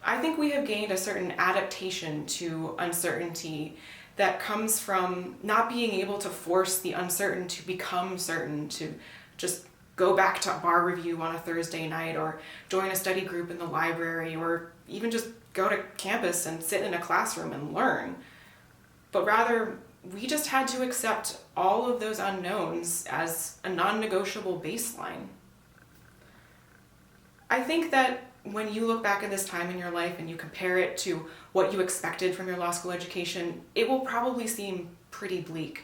I think we have gained a certain adaptation to uncertainty that comes from not being able to force the uncertain to become certain, to just go back to bar review on a Thursday night or join a study group in the library or even just go to campus and sit in a classroom and learn. But rather, we just had to accept all of those unknowns as a non-negotiable baseline. I think that when you look back at this time in your life and you compare it to what you expected from your law school education, it will probably seem pretty bleak.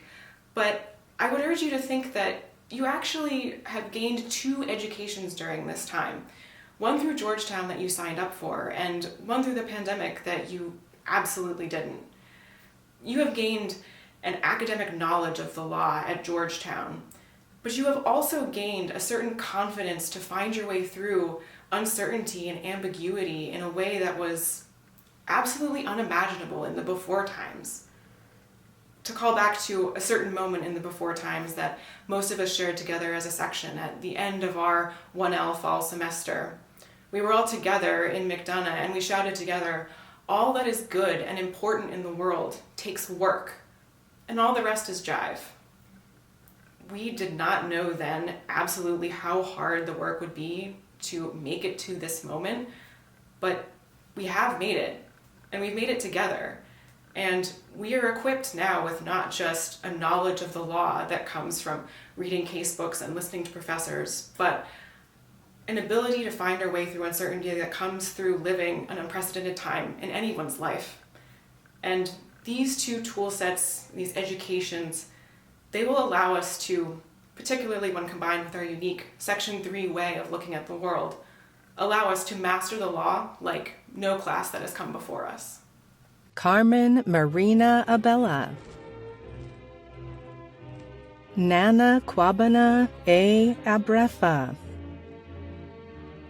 But I would urge you to think that you actually have gained 2 educations during this time. One through Georgetown that you signed up for, and one through the pandemic that you absolutely didn't. You have gained an academic knowledge of the law at Georgetown, but you have also gained a certain confidence to find your way through uncertainty and ambiguity in a way that was absolutely unimaginable in the before times. to call back to a certain moment in the before times that most of us shared together as a section at the end of our 1L fall semester. We were all together in McDonough and we shouted together, "All that is good and important in the world takes work, and all the rest is jive." We did not know then absolutely how hard the work would be to make it to this moment, but we have made it, and we've made it together. And we are equipped now with not just a knowledge of the law that comes from reading case books and listening to professors, but an ability to find our way through uncertainty that comes through living an unprecedented time in anyone's life. And these two tool sets, these educations, they will allow us to, particularly when combined with our unique Section 3 way of looking at the world, allow us to master the law like no class that has come before us. Carmen Marina Abella. Nana Kwabena A. Abrefa.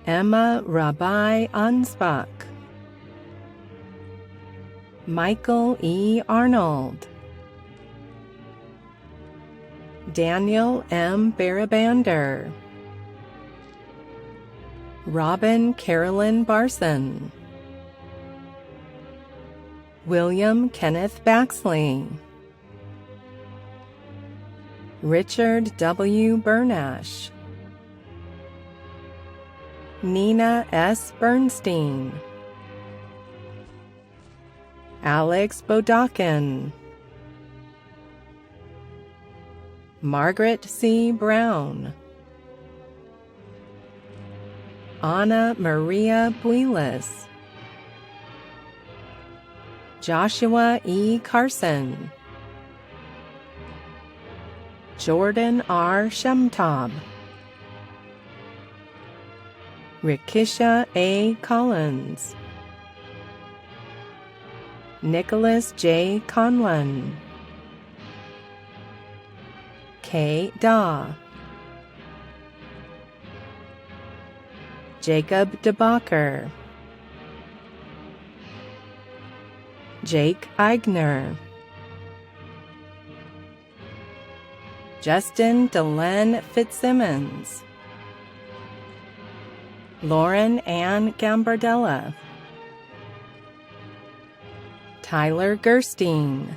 Emma Rabbi Ansbach. Michael E. Arnold. Daniel M. Barabander. Robin Carolyn Barson. William Kenneth Baxley. Richard W. Bernash. Nina S. Bernstein. Alex Bodakin. Margaret C. Brown. Anna Maria Builis. Joshua E. Carson. Jordan R. Shemtab. Rikisha A. Collins. Nicholas J. Conlon. K. Daw. Jacob DeBacher. Jake Eigner. Justin Delenn Fitzsimmons. Lauren Ann Gambardella. Tyler Gerstein.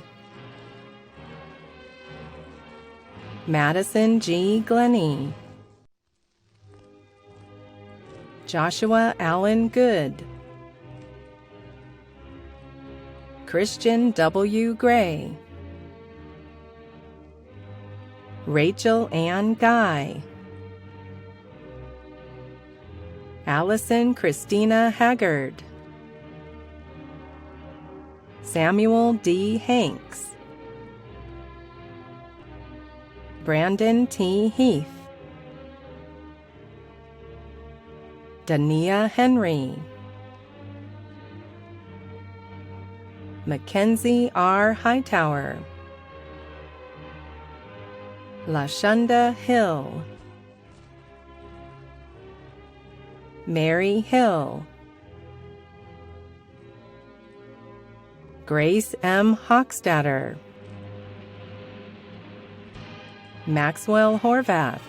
Madison G. Glennie. Joshua Allen Good. Christian W. Gray. Rachel Ann Guy. Allison Christina Haggard. Samuel D. Hanks. Brandon T. Heath. Dania Henry. Mackenzie R. Hightower. Lashunda Hill. Mary Hill. Grace M. Hochstatter. Maxwell Horvath.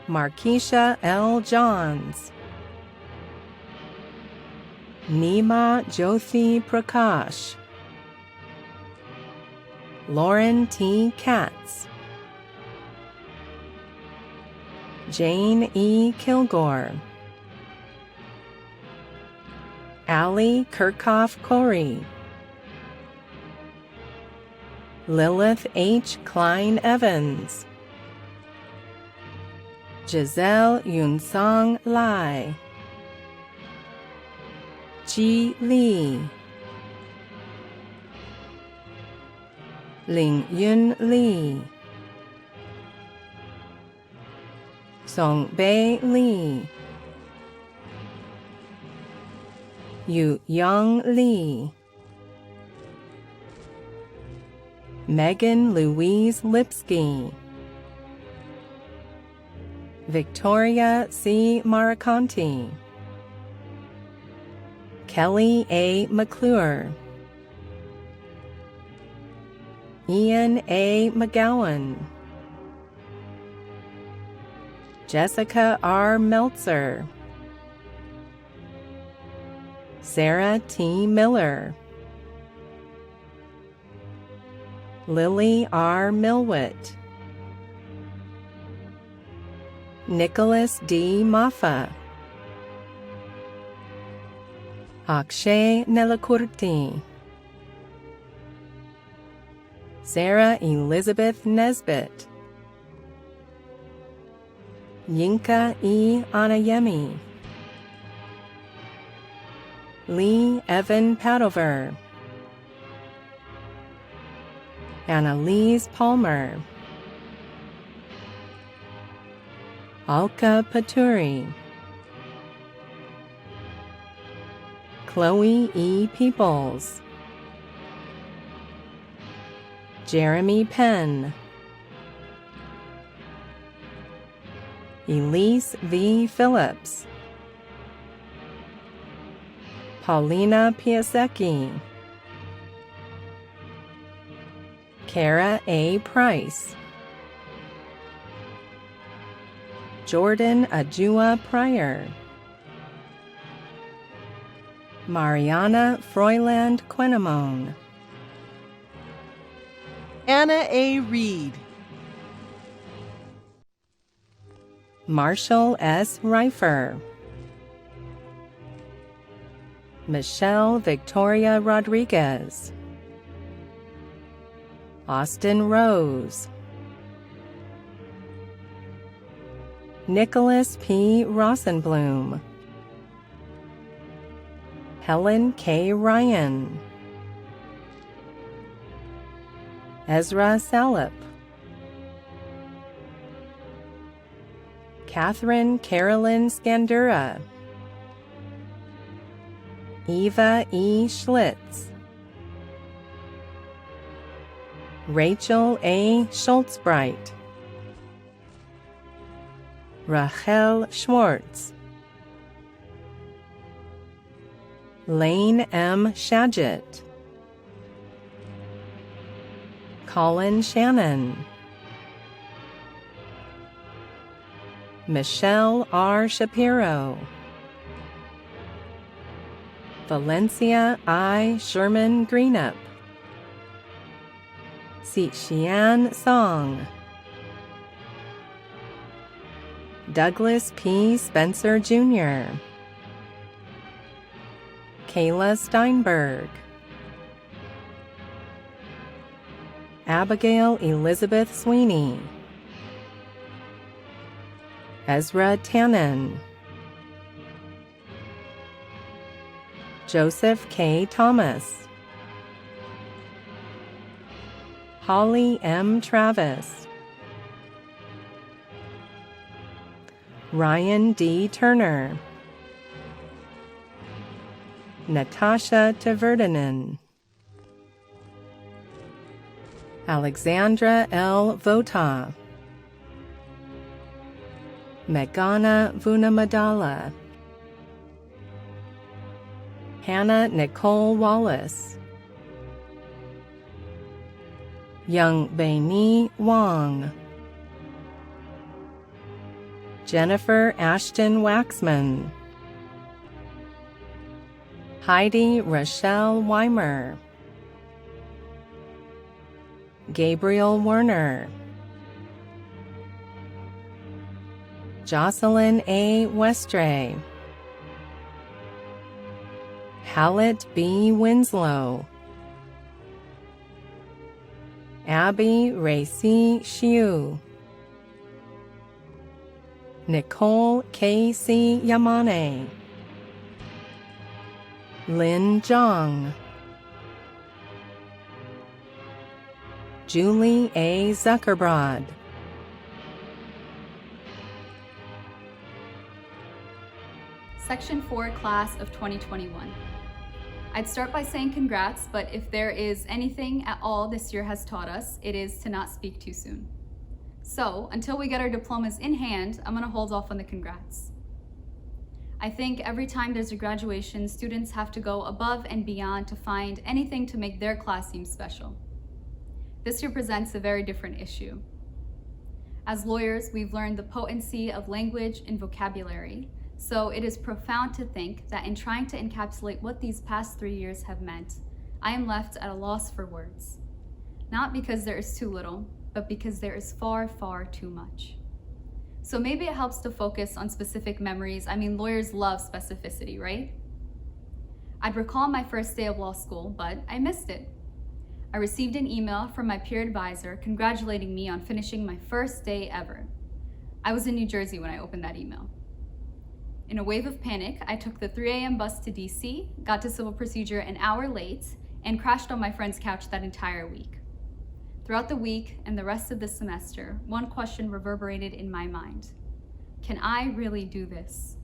Markeisha L. Johns. Nima Jyothi Prakash. Lauren T. Katz. Jane E. Kilgore. Allie Kirchhoff Corey. Lilith H. Klein Evans. Giselle Yunsong Lai. Ji Lee. Ling Yun Lee. Song Bei Lee. Yu Young Lee. Megan Louise Lipsky. Victoria C. Maraconti. Kelly A. McClure. Ian A. McGowan, Jessica R. Meltzer, Sarah T. Miller, Lily R. Milwit, Nicholas D. Maffa, Akshay Nelakurti, Sarah Elizabeth Nesbitt, Yinka E. Anayemi, Lee Evan Padover, Annalise Palmer, Alka Paturi, Chloe E. Peoples, Jeremy Penn, Elise V. Phillips, Paulina Piasecki, Kara A. Price, Jordan Ajua Pryor, Mariana Froiland Quenamone, Anna A. Reed, Marshall S. Reifer, Michelle Victoria Rodriguez, Austin Rose, Nicholas P. Rosenblum, Helen K. Ryan, Ezra Salip, Catherine Carolyn Scandura, Eva E. Schlitz, Rachel A. Schultzbright, Rachel Schwartz, Lane M. Shadgett, Colin Shannon, Michelle R. Shapiro, Valencia I. Sherman Greenup, Xian Song, Douglas P. Spencer Jr., Kayla Steinberg, Abigail Elizabeth Sweeney, Ezra Tannen, Joseph K. Thomas, Holly M. Travis, Ryan D. Turner, Natasha Tverdinen, Alexandra L. Vota, Meghana Vunamadala, Hannah Nicole Wallace, Young Beini Wong, Jennifer Ashton Waxman, Heidi Rochelle Weimer, Gabriel Werner, Jocelyn A. Westray, Hallett B. Winslow, Abby Racy Shiu, Nicole K.C. Yamane, Lin Zhang, Julie A. Zuckerbrod, Section 4 Class of 2021. I'd start by saying congrats, but if there is anything at all this year has taught us, it is to not speak too soon. So until we get our diplomas in hand, I'm gonna hold off on the congrats. I think every time there's a graduation, students have to go above and beyond to find anything to make their class seem special. This year presents a very different issue. As lawyers, we've learned the potency of language and vocabulary, so it is profound to think that in trying to encapsulate what these past 3 years have meant, I am left at a loss for words. Not because there is too little, but because there is far, far too much. So maybe it helps to focus on specific memories. I mean, lawyers love specificity, right? I'd recall my first day of law school, but I missed it. I received an email from my peer advisor congratulating me on finishing my first day ever. I was in New Jersey when I opened that email. In a wave of panic, I took the 3 a.m. bus to DC, got to civil procedure an hour late, and crashed on my friend's couch that entire week. Throughout the week and the rest of the semester, one question reverberated in my mind. Can I really do this?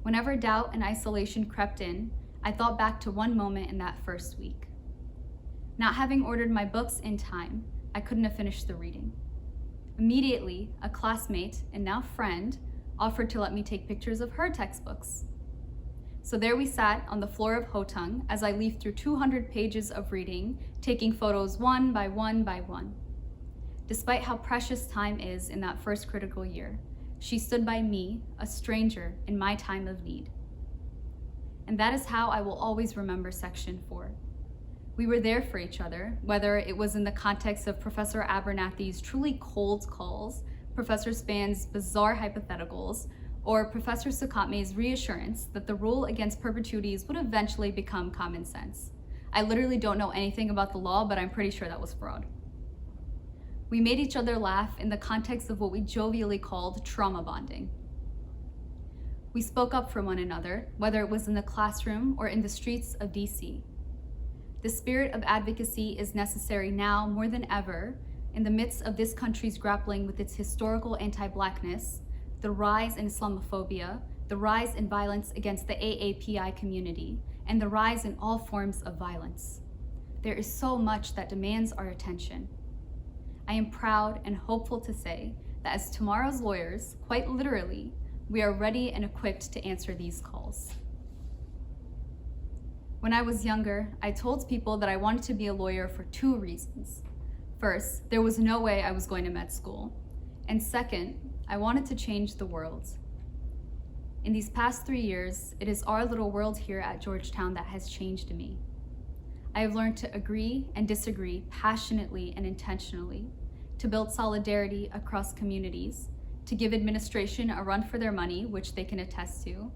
Whenever doubt and isolation crept in, I thought back to one moment in that first week. Not having ordered my books in time, I couldn't have finished the reading. Immediately, a classmate and now friend offered to let me take pictures of her textbooks. So there we sat on the floor of Hotung as I leafed through 200 pages of reading, taking photos one by one by one. Despite how precious time is in that first critical year, she stood by me, a stranger, in my time of need. And that is how I will always remember Section 4. We were there for each other, whether it was in the context of Professor Abernathy's truly cold calls, Professor Span's bizarre hypotheticals, or Professor Sukhotme's reassurance that the rule against perpetuities would eventually become common sense. I literally don't know anything about the law, but I'm pretty sure that was fraud. We made each other laugh in the context of what we jovially called trauma bonding. We spoke up for one another, whether it was in the classroom or in the streets of DC. The spirit of advocacy is necessary now more than ever in the midst of this country's grappling with its historical anti-Blackness, the rise in Islamophobia, the rise in violence against the AAPI community, and the rise in all forms of violence. There is so much that demands our attention. I am proud and hopeful to say that as tomorrow's lawyers, quite literally, we are ready and equipped to answer these calls. When I was younger, I told people that I wanted to be a lawyer for 2 reasons. First, there was no way I was going to med school. And second, I wanted to change the world. In these past 3 years, it is our little world here at Georgetown that has changed me. I have learned to agree and disagree passionately and intentionally, to build solidarity across communities, to give administration a run for their money, which they can attest to,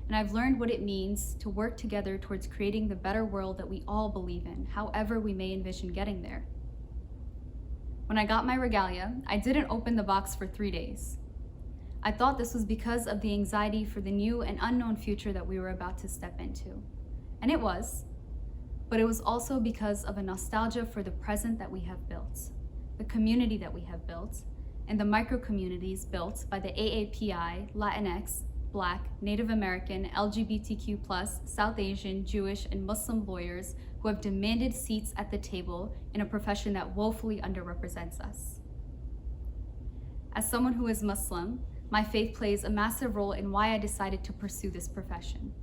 and I've learned what it means to work together towards creating the better world that we all believe in, however we may envision getting there. When I got my regalia, I didn't open the box for 3 days. I thought this was because of the anxiety for the new and unknown future that we were about to step into. And it was, but it was also because of a nostalgia for the present that we have built, the community that we have built, and the micro-communities built by the AAPI, Latinx, Black, Native American, LGBTQ+, South Asian, Jewish, and Muslim lawyers who have demanded seats at the table in a profession that woefully underrepresents us. As someone who is Muslim, my faith plays a massive role in why I decided to pursue this profession.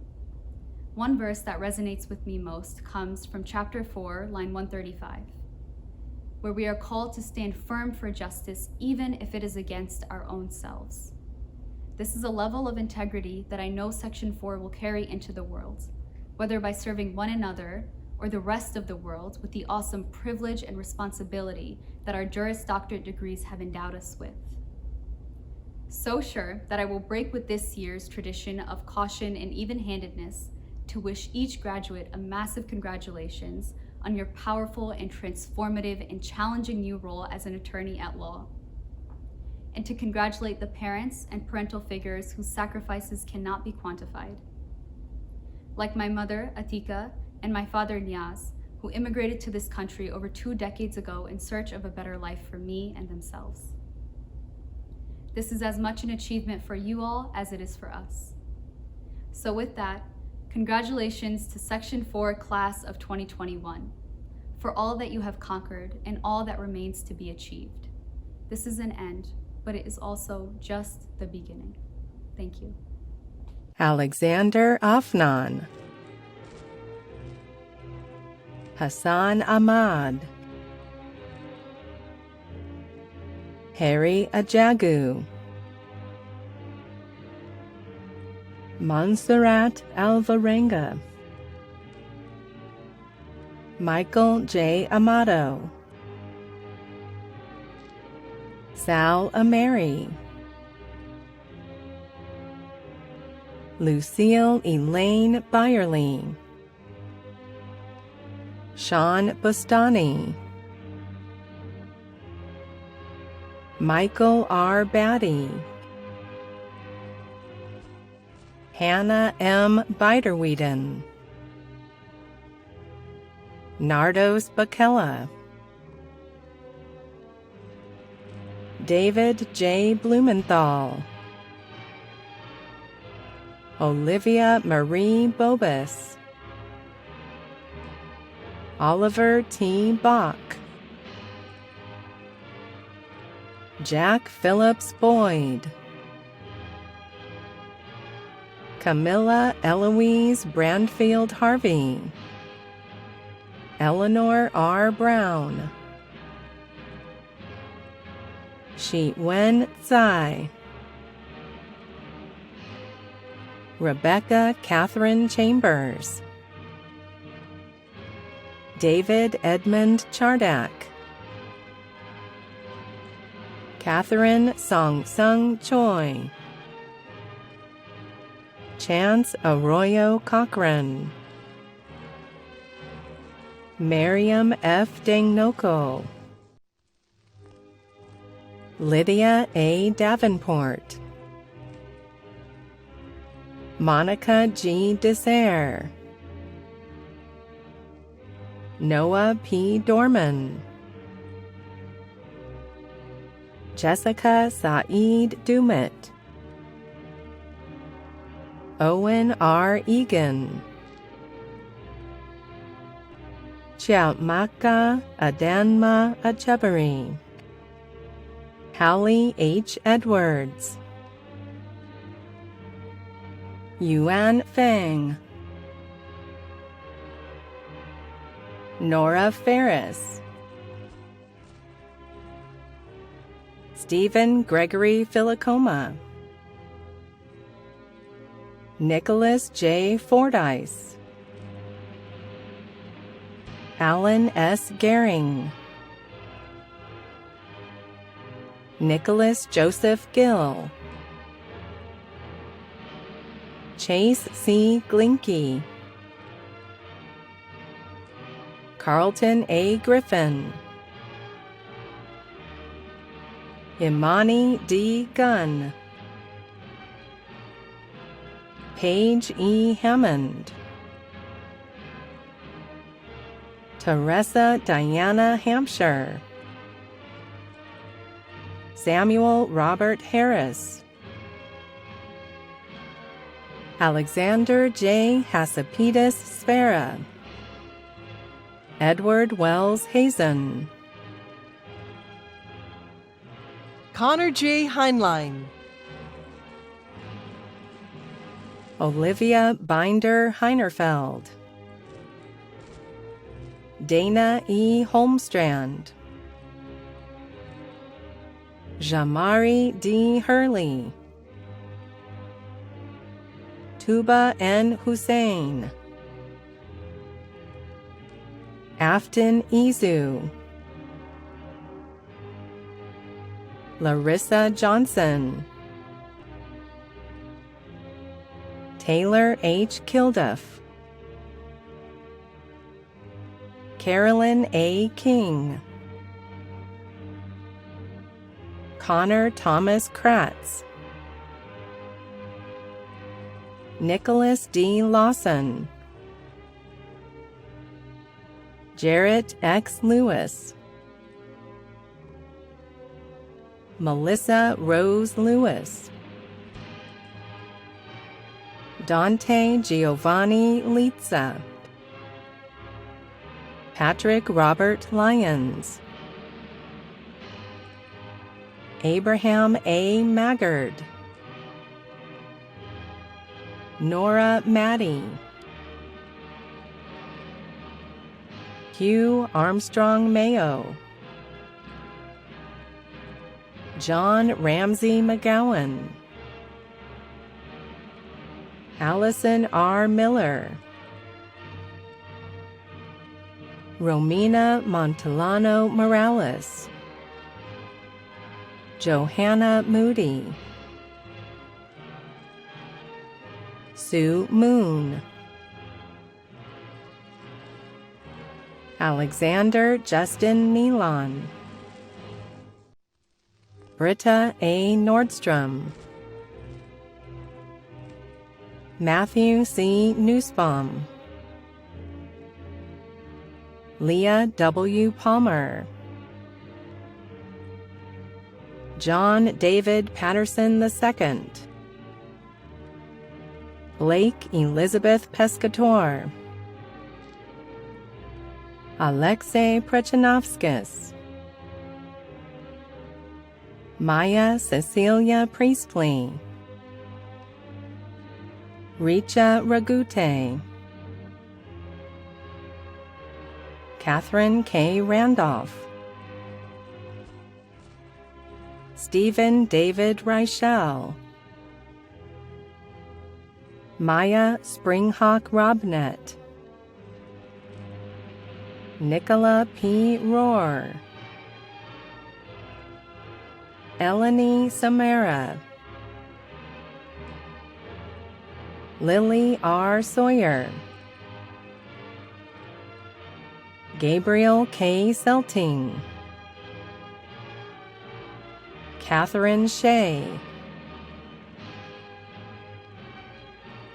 One verse that resonates with me most comes from chapter 4, line 135, where we are called to stand firm for justice even if it is against our own selves. This is a level of integrity that I know Section 4 will carry into the world, whether by serving one another or the rest of the world with the awesome privilege and responsibility that our Juris Doctorate degrees have endowed us with. So sure that I will break with this year's tradition of caution and even-handedness to wish each graduate a massive congratulations on your powerful and transformative and challenging new role as an attorney at law, and to congratulate the parents and parental figures whose sacrifices cannot be quantified. Like my mother, Atika, and my father, Niaz, who immigrated to this country over 2 decades ago in search of a better life for me and themselves. This is as much an achievement for you all as it is for us. So with that, congratulations to Section 4 Class of 2021 for all that you have conquered and all that remains to be achieved. This is an end, but it is also just the beginning. Thank you. Alexander Afnan, Hassan Ahmad, Harry Ajagu, Montserrat Alvarenga, Michael J. Amato, Sal Ameri, Lucille Elaine Byerly, Sean Bustani, Michael R. Batty, Hannah M. Biderweeden, Nardos Bakella, David J. Blumenthal, Olivia Marie Bobus, Oliver T. Bach, Jack Phillips Boyd, Camilla Eloise Brandfield Harvey, Eleanor R. Brown, Shi Wen Tsai, Rebecca Catherine Chambers, David Edmund Chardak, Catherine Song Sung Choi, Chance Arroyo Cochran, Miriam F. Dangnoko, Lydia A. Davenport, Monica G. Dessert, Noah P. Dorman, Jessica Saeed Dumit, Owen R. Egan, Chiamaka Adanma Ajabari, Hallie H. Edwards, Yuan Feng, Nora Ferris, Stephen Gregory Philocoma, Nicholas J. Fordyce, Alan S. Gehring, Nicholas Joseph Gill, Chase C. Glinky, Carlton A. Griffin, Imani D. Gunn, Paige E. Hammond, Teresa Diana Hampshire, Samuel Robert Harris, Alexander J. Hasapidis Spera, Edward Wells Hazen, Connor J. Heinlein, Olivia Binder Heinerfeld, Dana E. Holmstrand, Jamari D. Hurley, Tuba N. Hussein, Afton Izu, Larissa Johnson, Taylor H. Kilduff, Carolyn A. King, Connor Thomas Kratz, Nicholas D. Lawson, Jarrett X. Lewis, Melissa Rose Lewis, Dante Giovanni Litza, Patrick Robert Lyons, Abraham A. Maggard, Nora Maddie, Hugh Armstrong Mayo, John Ramsey McGowan, Allison R. Miller, Romina Montellano Morales, Johanna Moody, Sue Moon, Alexander Justin Nealon, Britta A. Nordstrom, Matthew C. Nussbaum, Leah W. Palmer, John David Patterson II, Blake Elizabeth Pescator, Alexei Prechanovskis, Maya Cecilia Priestley, Richa Ragute, Catherine K. Randolph, Stephen David Reichel, Maya Springhawk Robnett, Nicola P. Rohr, Eleni Samara, Lily R. Sawyer, Gabriel K. Selting, Catherine Shea,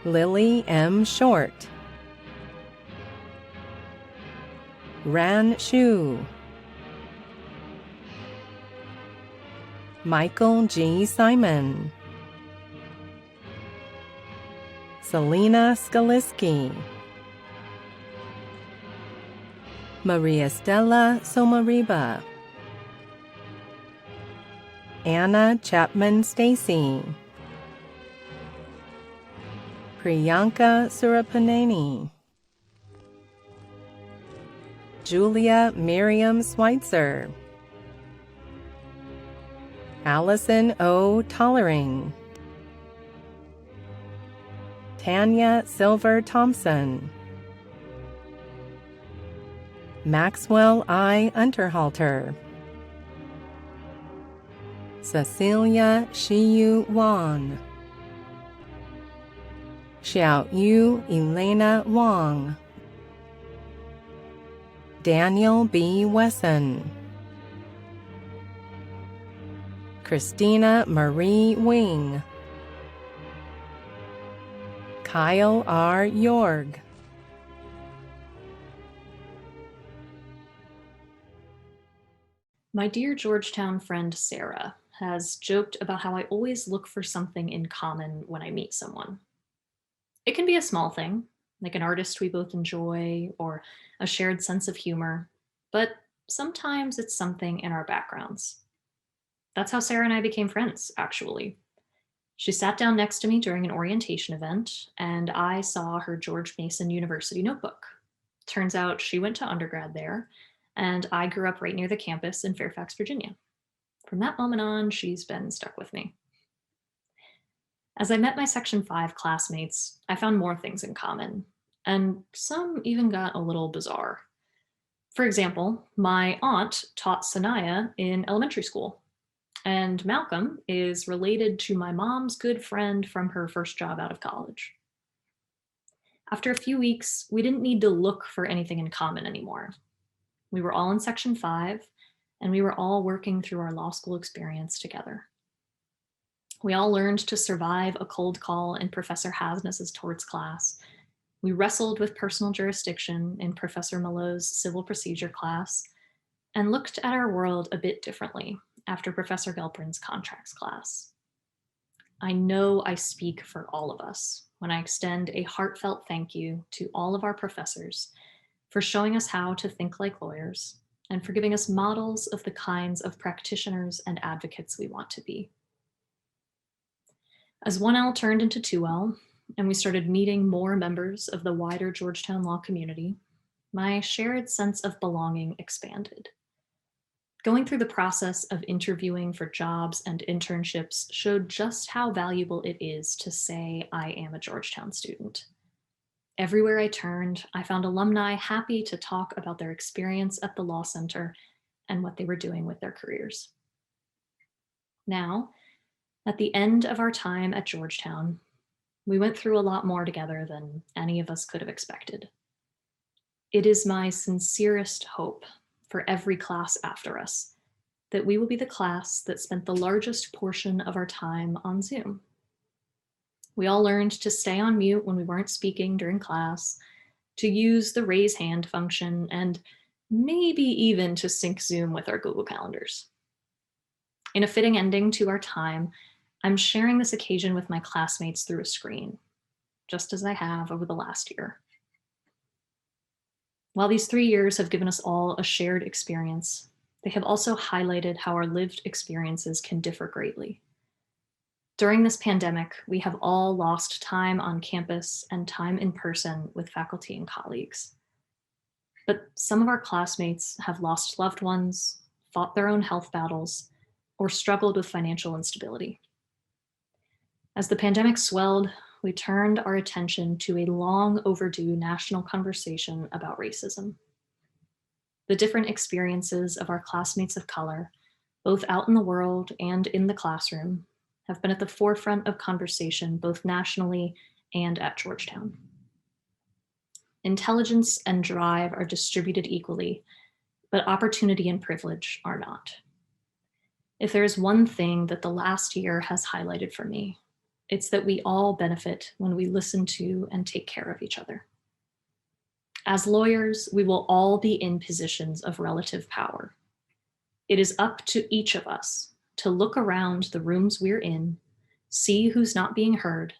Lily M. Short, Ran Shu, Michael G. Simon, Selena Skaliski, Maria Stella Somariba, Anna Chapman Stacy, Priyanka Surapaneni, Julia Miriam Schweitzer, Allison O. Tollering, Tanya Silver Thompson, Maxwell I. Unterhalter, Cecilia Shiyu Wang, Xiaoyu Elena Wang, Daniel B. Wesson, Christina Marie Wing, Kyle R. Yorg, My dear Georgetown friend Sarah has joked about how I always look for something in common when I meet someone. It can be a small thing, like an artist we both enjoy or a shared sense of humor, but sometimes it's something in our backgrounds. That's how Sarah and I became friends, actually. She sat down next to me during an orientation event, and I saw her George Mason University notebook. Turns out she went to undergrad there, and I grew up right near the campus in Fairfax, Virginia. From that moment on, she's been stuck with me. As I met my Section 5 classmates, I found more things in common, and some even got a little bizarre. For example, my aunt taught Sanaya in elementary school, and Malcolm is related to my mom's good friend from her first job out of college. After a few weeks, we didn't need to look for anything in common anymore. We were all in Section 5, and we were all working through our law school experience together. We all learned to survive a cold call in Professor Hasness's torts class. We wrestled with personal jurisdiction in Professor Malot's civil procedure class, and looked at our world a bit differently after Professor Gelprin's contracts class. I know I speak for all of us when I extend a heartfelt thank you to all of our professors for showing us how to think like lawyers and for giving us models of the kinds of practitioners and advocates we want to be. As 1L turned into 2L, and we started meeting more members of the wider Georgetown law community, my shared sense of belonging expanded. Going through the process of interviewing for jobs and internships showed just how valuable it is to say, I am a Georgetown student. Everywhere I turned, I found alumni happy to talk about their experience at the Law Center and what they were doing with their careers. Now, at the end of our time at Georgetown, we went through a lot more together than any of us could have expected. It is my sincerest hope for every class after us that we will be the class that spent the largest portion of our time on Zoom. We all learned to stay on mute when we weren't speaking during class, to use the raise hand function, and maybe even to sync Zoom with our Google Calendars. In a fitting ending to our time, I'm sharing this occasion with my classmates through a screen, just as I have over the last year. While these 3 years have given us all a shared experience, they have also highlighted how our lived experiences can differ greatly. During this pandemic, we have all lost time on campus and time in person with faculty and colleagues. But some of our classmates have lost loved ones, fought their own health battles, or struggled with financial instability. As the pandemic swelled, we turned our attention to a long overdue national conversation about racism. The different experiences of our classmates of color, both out in the world and in the classroom, have been at the forefront of conversation both nationally and at Georgetown. Intelligence and drive are distributed equally, but opportunity and privilege are not. If there is one thing that the last year has highlighted for me, it's that we all benefit when we listen to and take care of each other. As lawyers, we will all be in positions of relative power. It is up to each of us to look around the rooms we're in, see who's not being heard,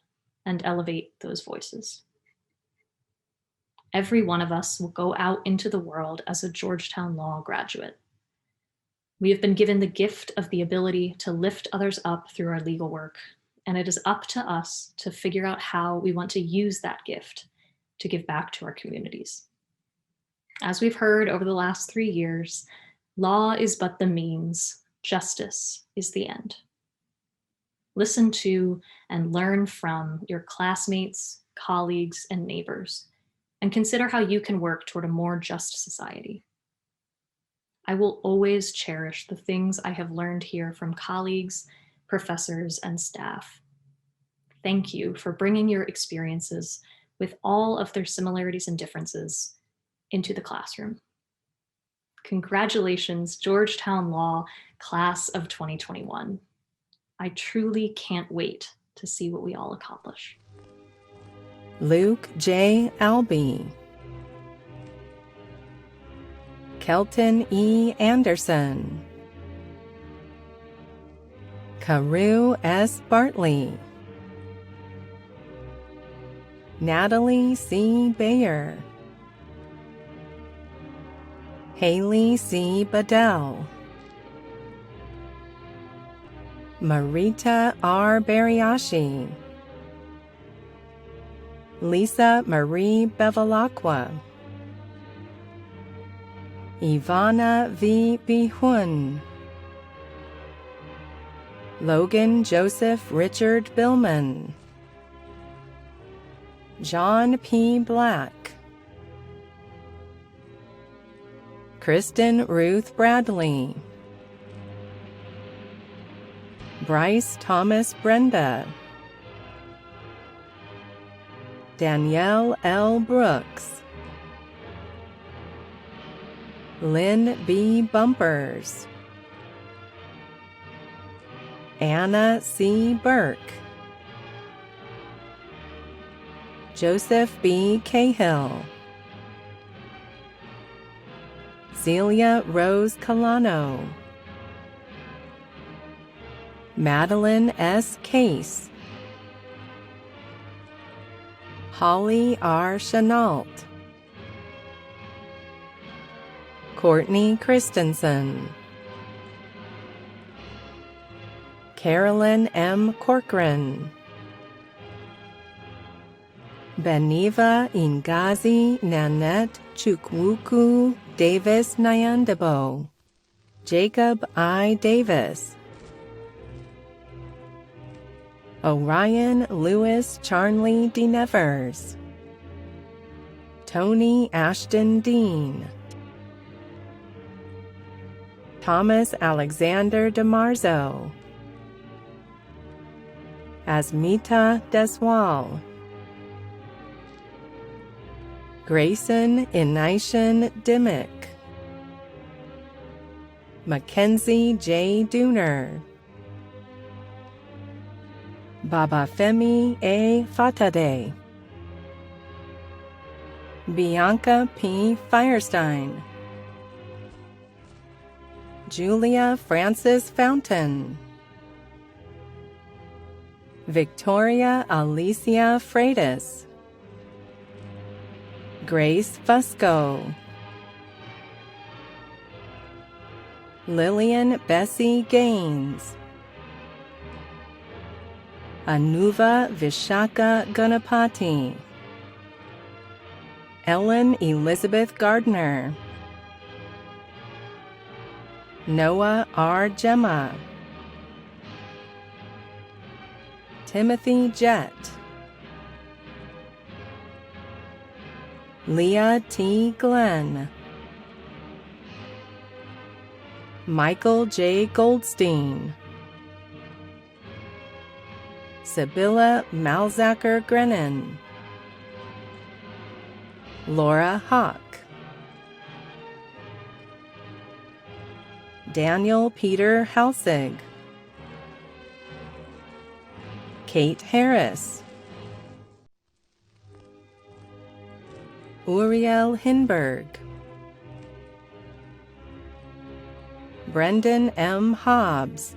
and elevate those voices. Every one of us will go out into the world as a Georgetown Law graduate. We have been given the gift of the ability to lift others up through our legal work, and it is up to us to figure out how we want to use that gift to give back to our communities. As we've heard over the last 3 years, law is but the means, justice is the end. Listen to and learn from your classmates, colleagues, and neighbors, and consider how you can work toward a more just society. I will always cherish the things I have learned here from colleagues, professors, and staff. Thank you for bringing your experiences with all of their similarities and differences into the classroom. Congratulations, Georgetown Law Class of 2021. I truly can't wait to see what we all accomplish. Luke J. Albee, Kelton E. Anderson, Carew S. Bartley, Natalie C. Bayer, Haley C. Bedell, Marita R. Bariashi, Lisa Marie Bevilacqua, Ivana V. Bihun, Logan Joseph Richard Billman, John P. Black, Kristen Ruth Bradley, Bryce Thomas Brenda, Danielle L. Brooks, Lynn B. Bumpers, Anna C. Burke, Joseph B. Cahill, Celia Rose Colano, Madeline S. Case, Holly R. Chenault, Courtney Christensen, Carolyn M. Corcoran, Beniva Ingazi Nanette Chukwuku Davis Nyandabo, Jacob I. Davis, Orion Lewis Charnley D. Nevers, Tony Ashton Dean, Thomas Alexander DeMarzo, Asmita Deswal, Grayson Initian Dimmick, Mackenzie J. Dooner, Babafemi A. Fatade, Bianca P. Firestein, Julia Frances Fountain, Victoria Alicia Freitas, Grace Fusco, Lillian Bessie Gaines, Anuva Vishaka Ganapati, Ellen Elizabeth Gardner, Noah R. Gemma, Timothy Jett, Leah T. Glenn, Michael J. Goldstein, Sibylla Malzacker Grennan, Laura Hawk, Daniel Peter Halsig, Kate Harris, Uriel Hinberg, Brendan M. Hobbs,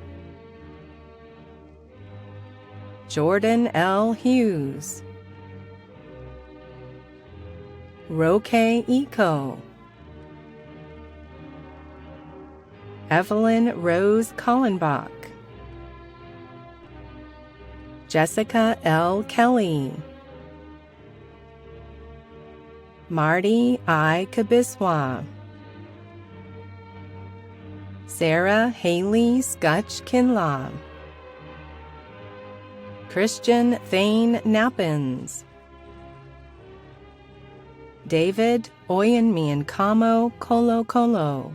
Jordan L. Hughes, Roque Eco, Evelyn Rose Collenbach, Jessica L. Kelly, Marty I. Kabiswa, Sarah Haley Scutch Kinlaw, Christian Thane Nappins, David Oyenmiankamo Kolo Kolo,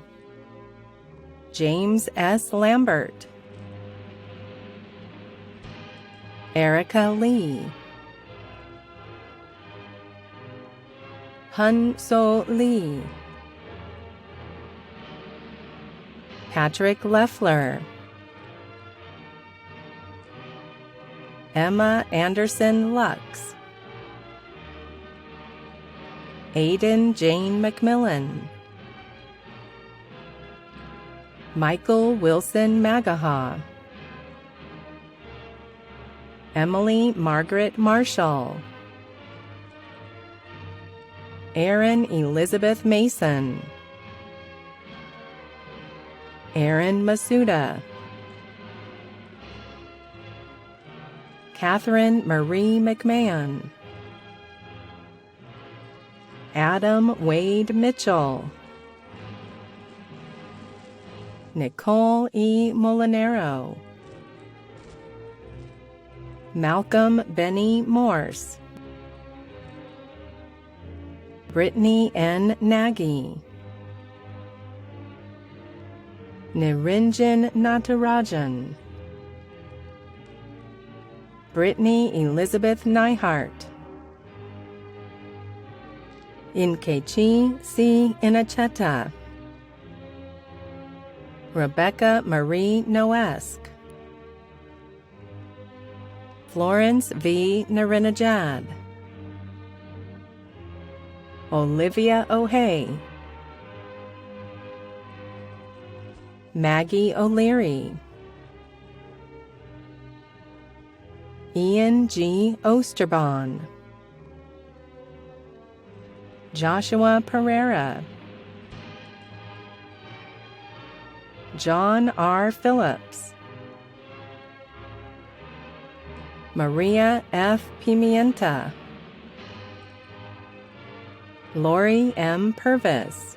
James S. Lambert, Erica Lee, Hun So Lee, Patrick Leffler, Emma Anderson Lux, Aidan Jane McMillan, Michael Wilson Magaha, Emily Margaret Marshall, Erin Elizabeth Mason, Erin Masuda, Catherine Marie McMahon, Adam Wade Mitchell, Nicole E. Molinero, Malcolm Benny Morse, Brittany N. Nagy, Niranjan Natarajan, Brittany Elizabeth Neihart, Inkechi C. Inacheta, Rebecca Marie Noesk, Florence V. Narinajad, Olivia O'Hay, Maggie O'Leary, Ian G. Osterbahn, Joshua Pereira, John R. Phillips, Maria F. Pimienta, Lori M. Purvis,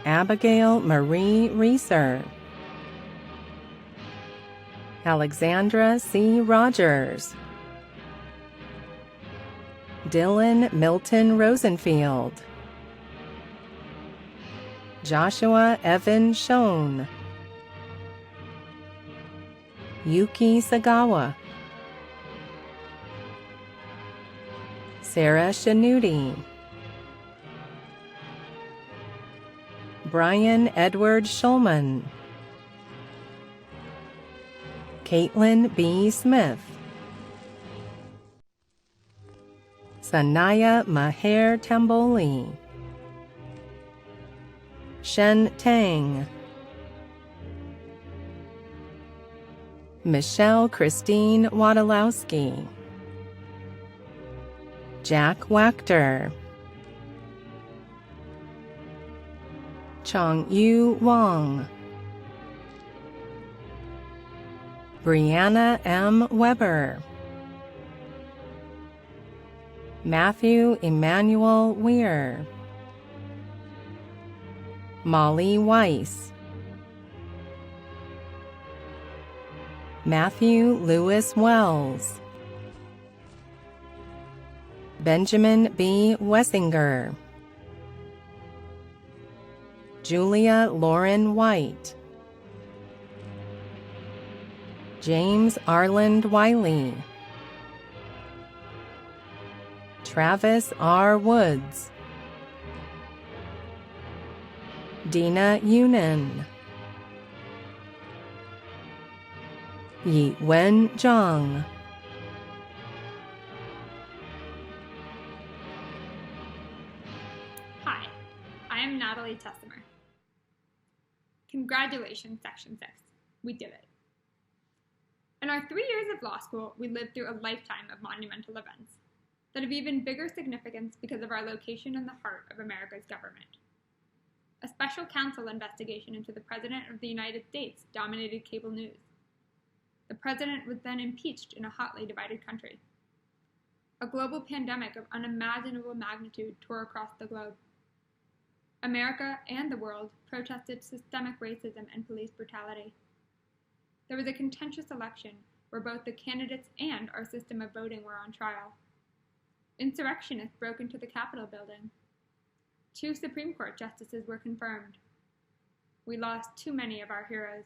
Abigail Marie Reeser, Alexandra C. Rogers, Dylan Milton Rosenfield, Joshua Evan Schoen, Yuki Sagawa, Sarah Shanuti, Brian Edward Schulman, Caitlin B. Smith, Sanaya Maher Tamboli, Shen Tang, Michelle Christine Wadalowski, Jack Wachter, Chong Yu Wong, Brianna M. Weber, Matthew Emmanuel Weir, Molly Weiss, Matthew Lewis Wells, Benjamin B. Wessinger, Julia Lauren White, James Arland Wiley, Travis R. Woods, Dina Yunin, Yi Wen Zhang, Hi, I am Natalie Tessimer. Congratulations, Section 6. We did it. In our 3 years of law school, we lived through a lifetime of monumental events that have even bigger significance because of our location in the heart of America's government. A special counsel investigation into the President of the United States dominated cable news. The President was then impeached in a hotly divided country. A global pandemic of unimaginable magnitude tore across the globe. America and the world protested systemic racism and police brutality. There was a contentious election where both the candidates and our system of voting were on trial. Insurrectionists broke into the Capitol building. 2 Supreme Court justices were confirmed. We lost too many of our heroes.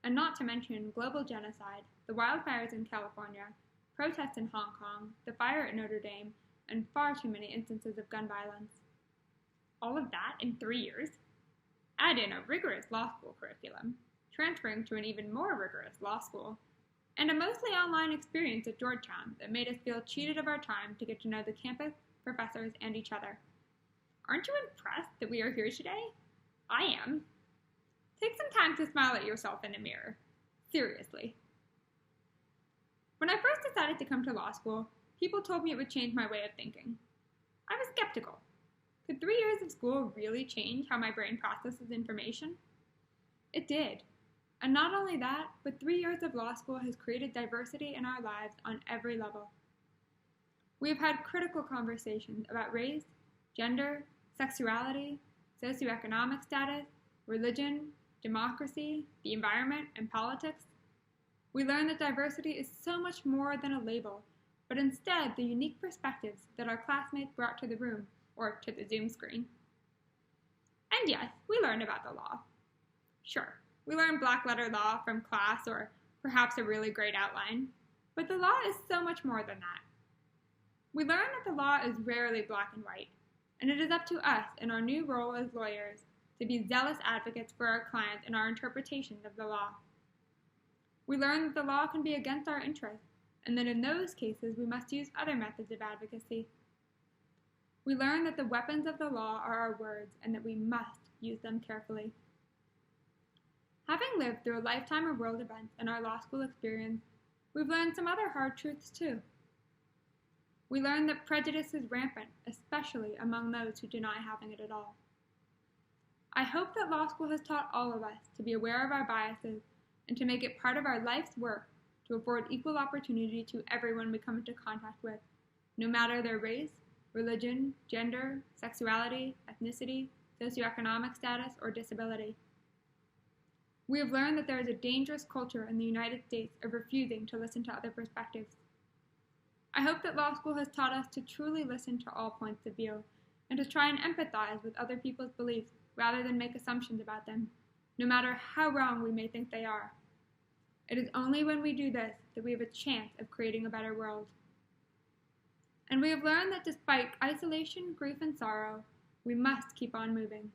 And not to mention global genocide, the wildfires in California, protests in Hong Kong, the fire at Notre Dame, and far too many instances of gun violence. All of that in 3 years? Add in a rigorous law school curriculum, transferring to an even more rigorous law school, and a mostly online experience at Georgetown that made us feel cheated of our time to get to know the campus, professors, and each other. Aren't you impressed that we are here today? I am. Take some time to smile at yourself in the mirror. Seriously. When I first decided to come to law school, people told me it would change my way of thinking. I was skeptical. Could 3 years of school really change how my brain processes information? It did. And not only that, but 3 years of law school has created diversity in our lives on every level. We have had critical conversations about race, gender, sexuality, socioeconomic status, religion, democracy, the environment, and politics. We learned that diversity is so much more than a label, but instead the unique perspectives that our classmates brought to the room or to the Zoom screen. And yes, we learned about the law. Sure, we learned black letter law from class or perhaps a really great outline, but the law is so much more than that. We learned that the law is rarely black and white, and it is up to us in our new role as lawyers to be zealous advocates for our clients in our interpretations of the law. We learned that the law can be against our interests, and that in those cases we must use other methods of advocacy. We learned that the weapons of the law are our words and that we must use them carefully. Having lived through a lifetime of world events in our law school experience, we've learned some other hard truths too. We learned that prejudice is rampant, especially among those who deny having it at all. I hope that law school has taught all of us to be aware of our biases and to make it part of our life's work to afford equal opportunity to everyone we come into contact with, no matter their race, religion, gender, sexuality, ethnicity, socioeconomic status, or disability. We have learned that there is a dangerous culture in the United States of refusing to listen to other perspectives. I hope that law school has taught us to truly listen to all points of view and to try and empathize with other people's beliefs rather than make assumptions about them, no matter how wrong we may think they are. It is only when we do this that we have a chance of creating a better world. And we have learned that despite isolation, grief, and sorrow, we must keep on moving.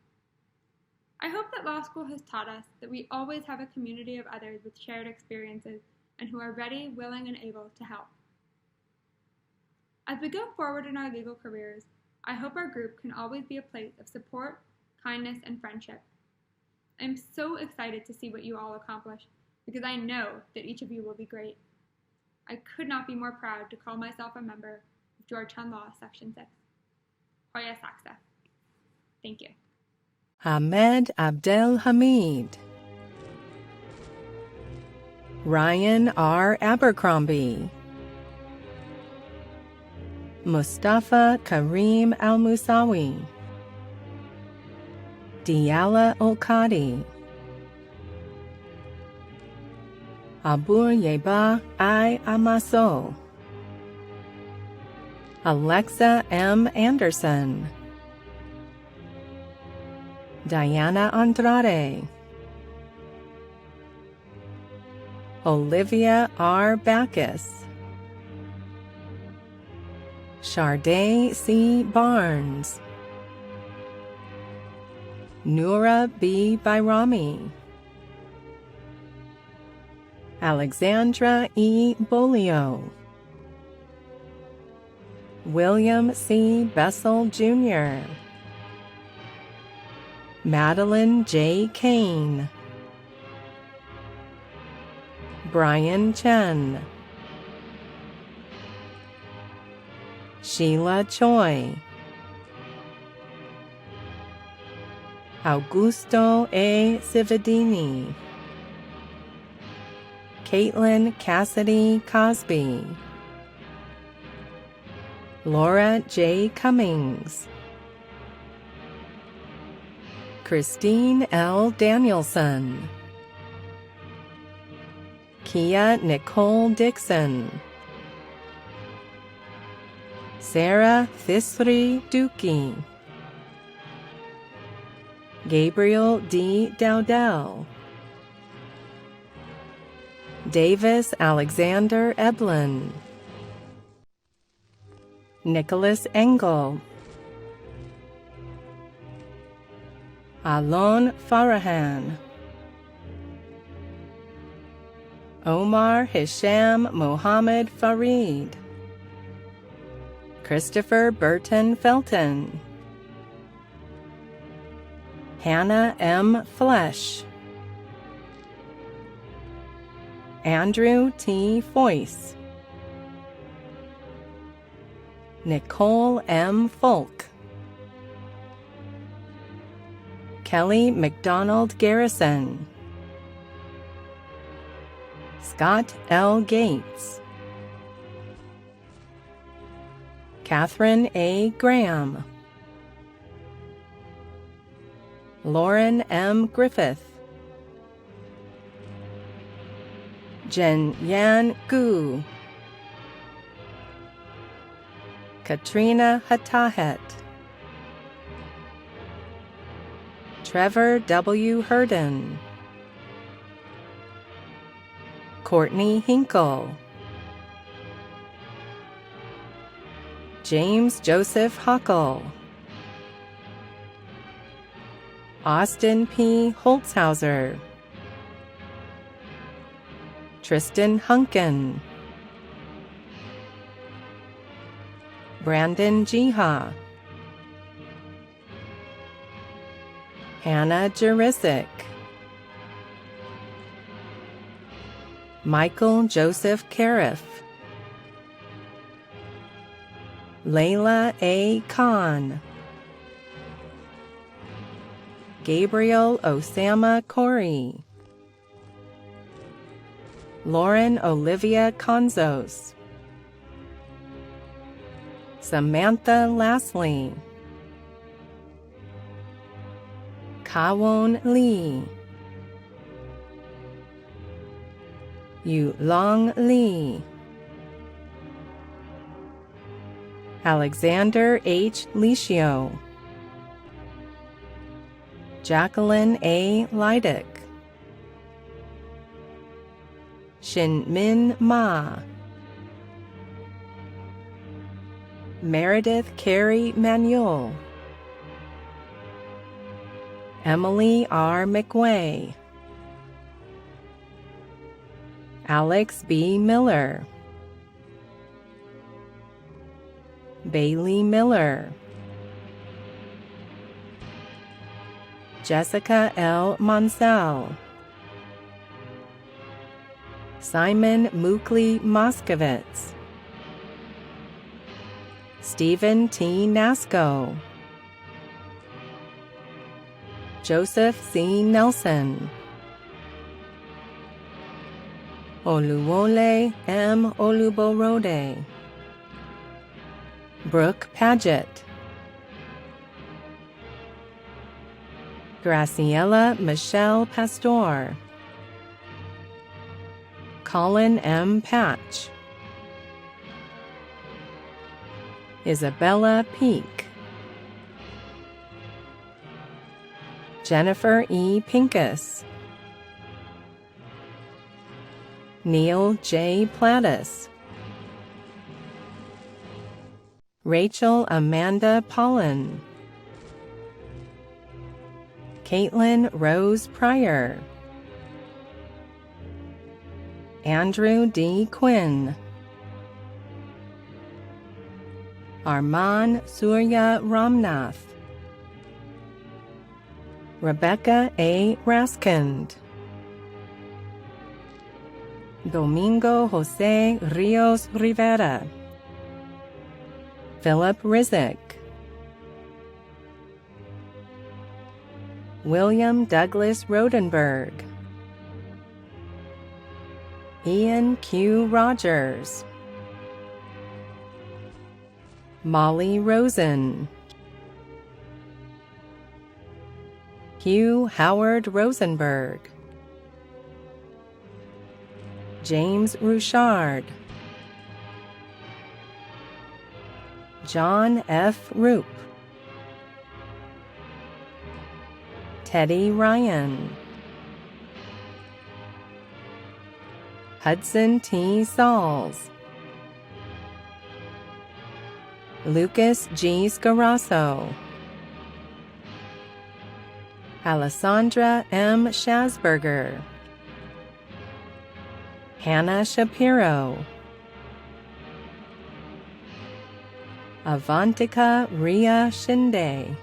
I hope that law school has taught us that we always have a community of others with shared experiences and who are ready, willing, and able to help. As we go forward in our legal careers, I hope our group can always be a place of support, kindness, and friendship. I am so excited to see what you all accomplish because I know that each of you will be great. I could not be more proud to call myself a member of Georgetown Law Section 6. Hoya Saksa. Thank you. Ahmed Abdel Hamid, Ryan R. Abercrombie, Mustafa Karim Al-Musawi, Diala Olkadi, Abur Yeba I. Amaso, Alexa M. Anderson, Diana Andrade, Olivia R. Backus, Sharday C. Barnes, Noura B. Bairami, Alexandra E. Bolio, William C. Bessel Jr., Madeline J. Kane, Brian Chen, Sheila Choi, Augusto A. Cividini, Caitlin Cassidy Cosby, Laura J. Cummings, Christine L. Danielson, Kia Nicole Dixon, Sarah Thisri Dookie, Gabriel D. Dowdell, Davis Alexander Eblin, Nicholas Engel, Alon Farahan, Omar Hisham Mohammed Farid, Christopher Burton Felton, Hannah M. Flesh, Andrew T. Foyce, Nicole M. Folk, Kelly McDonald Garrison, Scott L. Gates, Catherine A. Graham, Lauren M. Griffith, Jen Yan Gu, Katrina Hatahet, Trevor W. Herden, Courtney Hinkle, James Joseph Huckle, Austin P. Holtzhauser, Tristan Hunkin, Brandon Jiha, Hannah Jurisic, Michael Joseph Cariff, Layla A. Khan, Gabriel Osama Corey, Lauren Olivia Conzos, Samantha Lasley, Kawon Lee, Yu Long Lee, Alexander H. Licio, Jacqueline A. Leidick, Shin Min Ma, Meredith Carey Manuel, Emily R. McWay, Alex B. Miller, Bailey Miller, Jessica L. Monsell, Simon Mookley Moskowitz, Stephen T. Nasco, Joseph C. Nelson, Oluwole M. Oluborode, Brooke Paget, Graciela Michelle Pastor, Colin M. Patch, Isabella Peak, Jennifer E. Pincus, Neil J. Plattis, Rachel Amanda Pollen, Caitlin Rose Pryor, Andrew D. Quinn, Arman Surya Ramnath, Rebecca A. Raskind, Domingo Jose Rios Rivera, Philip Rizek, William Douglas Rodenberg, Ian Q. Rogers, Molly Rosen, Hugh Howard Rosenberg, James Rouchard, John F. Roop, Teddy Ryan, Hudson T. Sauls, Lucas G. Scarasso, Alessandra M. Schasberger, Hannah Shapiro, Avantika Ria Shinde,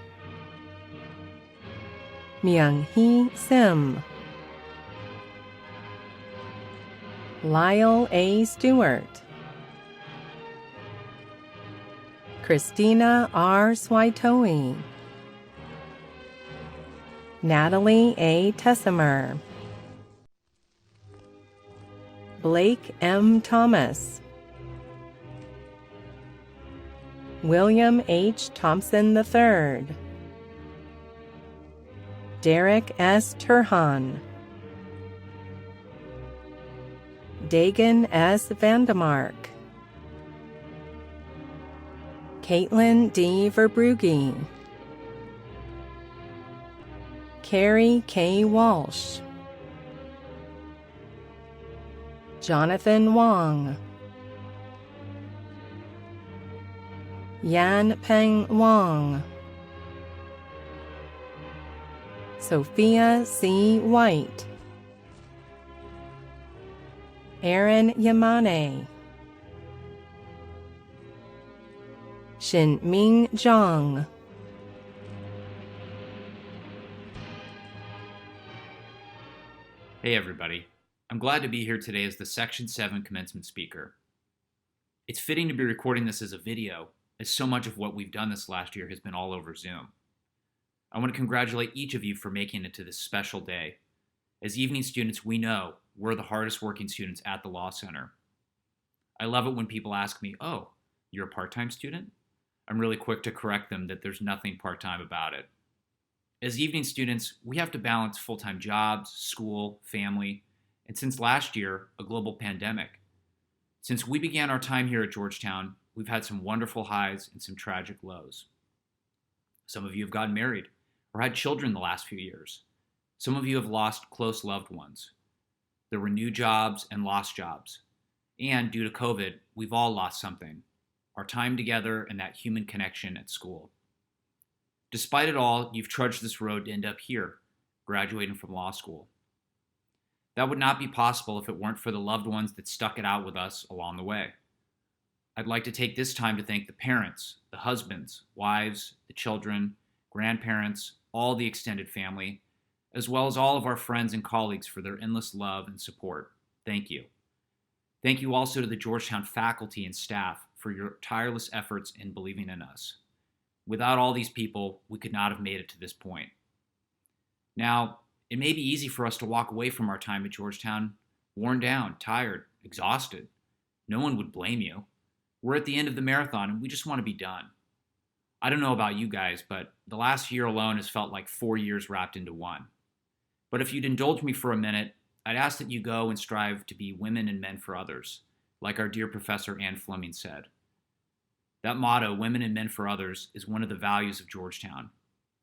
Myung-hee Sim, Lyle A. Stewart, Christina R. Swaitoe, Natalie A. Tessimer, Blake M. Thomas, William H. Thompson III, Derek S. Turhan, Dagan S. Vandemark, Caitlin D. Verbrugge, Carrie K. Walsh, Jonathan Wong, Yan Peng Wong, Sophia C. White, Aaron Yamane, Shin-Ming Zhang, Hey everybody, I'm glad to be here today as the Section 7 commencement speaker. It's fitting to be recording this as a video, as so much of what we've done this last year has been all over Zoom. I want to congratulate each of you for making it to this special day. As evening students, we know we're the hardest working students at the Law Center. I love it when people ask me, oh, you're a part-time student? I'm really quick to correct them that there's nothing part-time about it. As evening students, we have to balance full-time jobs, school, family, and since last year, a global pandemic. Since we began our time here at Georgetown, we've had some wonderful highs and some tragic lows. Some of you have gotten married or had children the last few years. Some of you have lost close loved ones. There were new jobs and lost jobs. And due to COVID, we've all lost something, our time together and that human connection at school. Despite it all, you've trudged this road to end up here, graduating from law school. That would not be possible if it weren't for the loved ones that stuck it out with us along the way. I'd like to take this time to thank the parents, the husbands, wives, the children, grandparents, all the extended family, as well as all of our friends and colleagues for their endless love and support. Thank you. Thank you also to the Georgetown faculty and staff for your tireless efforts in believing in us. Without all these people, we could not have made it to this point. Now, it may be easy for us to walk away from our time at Georgetown, worn down, tired, exhausted. No one would blame you. We're at the end of the marathon and we just want to be done. I don't know about you guys, but the last year alone has felt like 4 years wrapped into one. But if you'd indulge me for a minute, I'd ask that you go and strive to be women and men for others, like our dear Professor Ann Fleming said. That motto, women and men for others, is one of the values of Georgetown.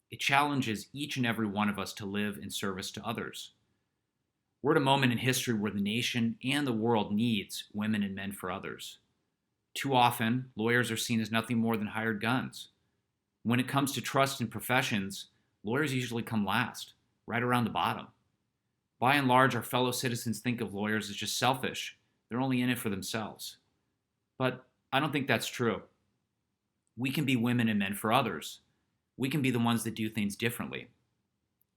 It challenges each and every one of us to live in service to others. We're at a moment in history where the nation and the world needs women and men for others. Too often, lawyers are seen as nothing more than hired guns. When it comes to trust in professions, lawyers usually come last, right around the bottom. By and large, our fellow citizens think of lawyers as just selfish. They're only in it for themselves. But I don't think that's true. We can be women and men for others. We can be the ones that do things differently.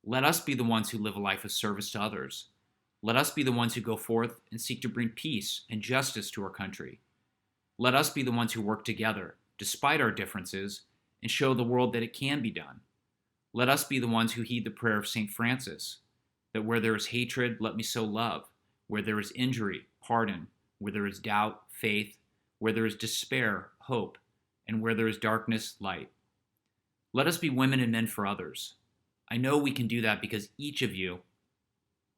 Let us be the ones who live a life of service to others. Let us be the ones who go forth and seek to bring peace and justice to our country. Let us be the ones who work together, despite our differences, and show the world that it can be done. Let us be the ones who heed the prayer of St. Francis, that where there is hatred, let me sow love. Where there is injury, pardon. Where there is doubt, faith. Where there is despair, hope. And where there is darkness, light. Let us be women and men for others. I know we can do that because each of you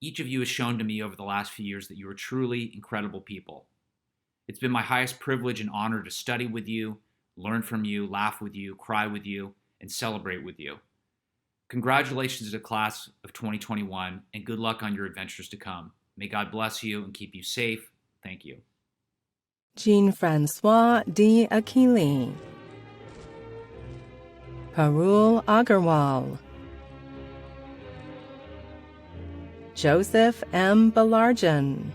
has shown to me over the last few years that you are truly incredible people. It's been my highest privilege and honor to study with you, learn from you, laugh with you, cry with you, and celebrate with you. Congratulations to the class of 2021, and good luck on your adventures to come. May God bless you and keep you safe. Thank you. Jean-Francois D'Aquili, Parul Agarwal, Joseph M. Balarjan,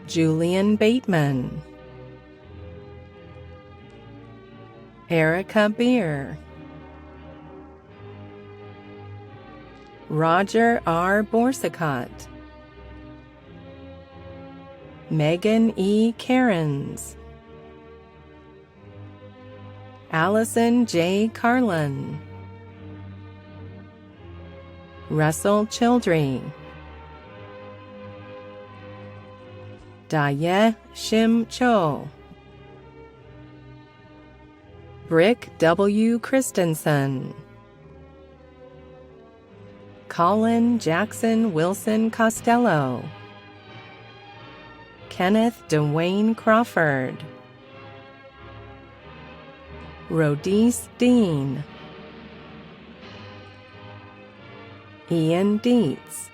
Julian Bateman, Erica Beer, Roger R. Borsicott, Megan E. Cairns, Allison J. Carlin, Russell Childry, Daye Shim Cho, Brick W. Christensen, Colin Jackson Wilson Costello, Kenneth Dwayne Crawford, Rodice Dean, Ian Dietz,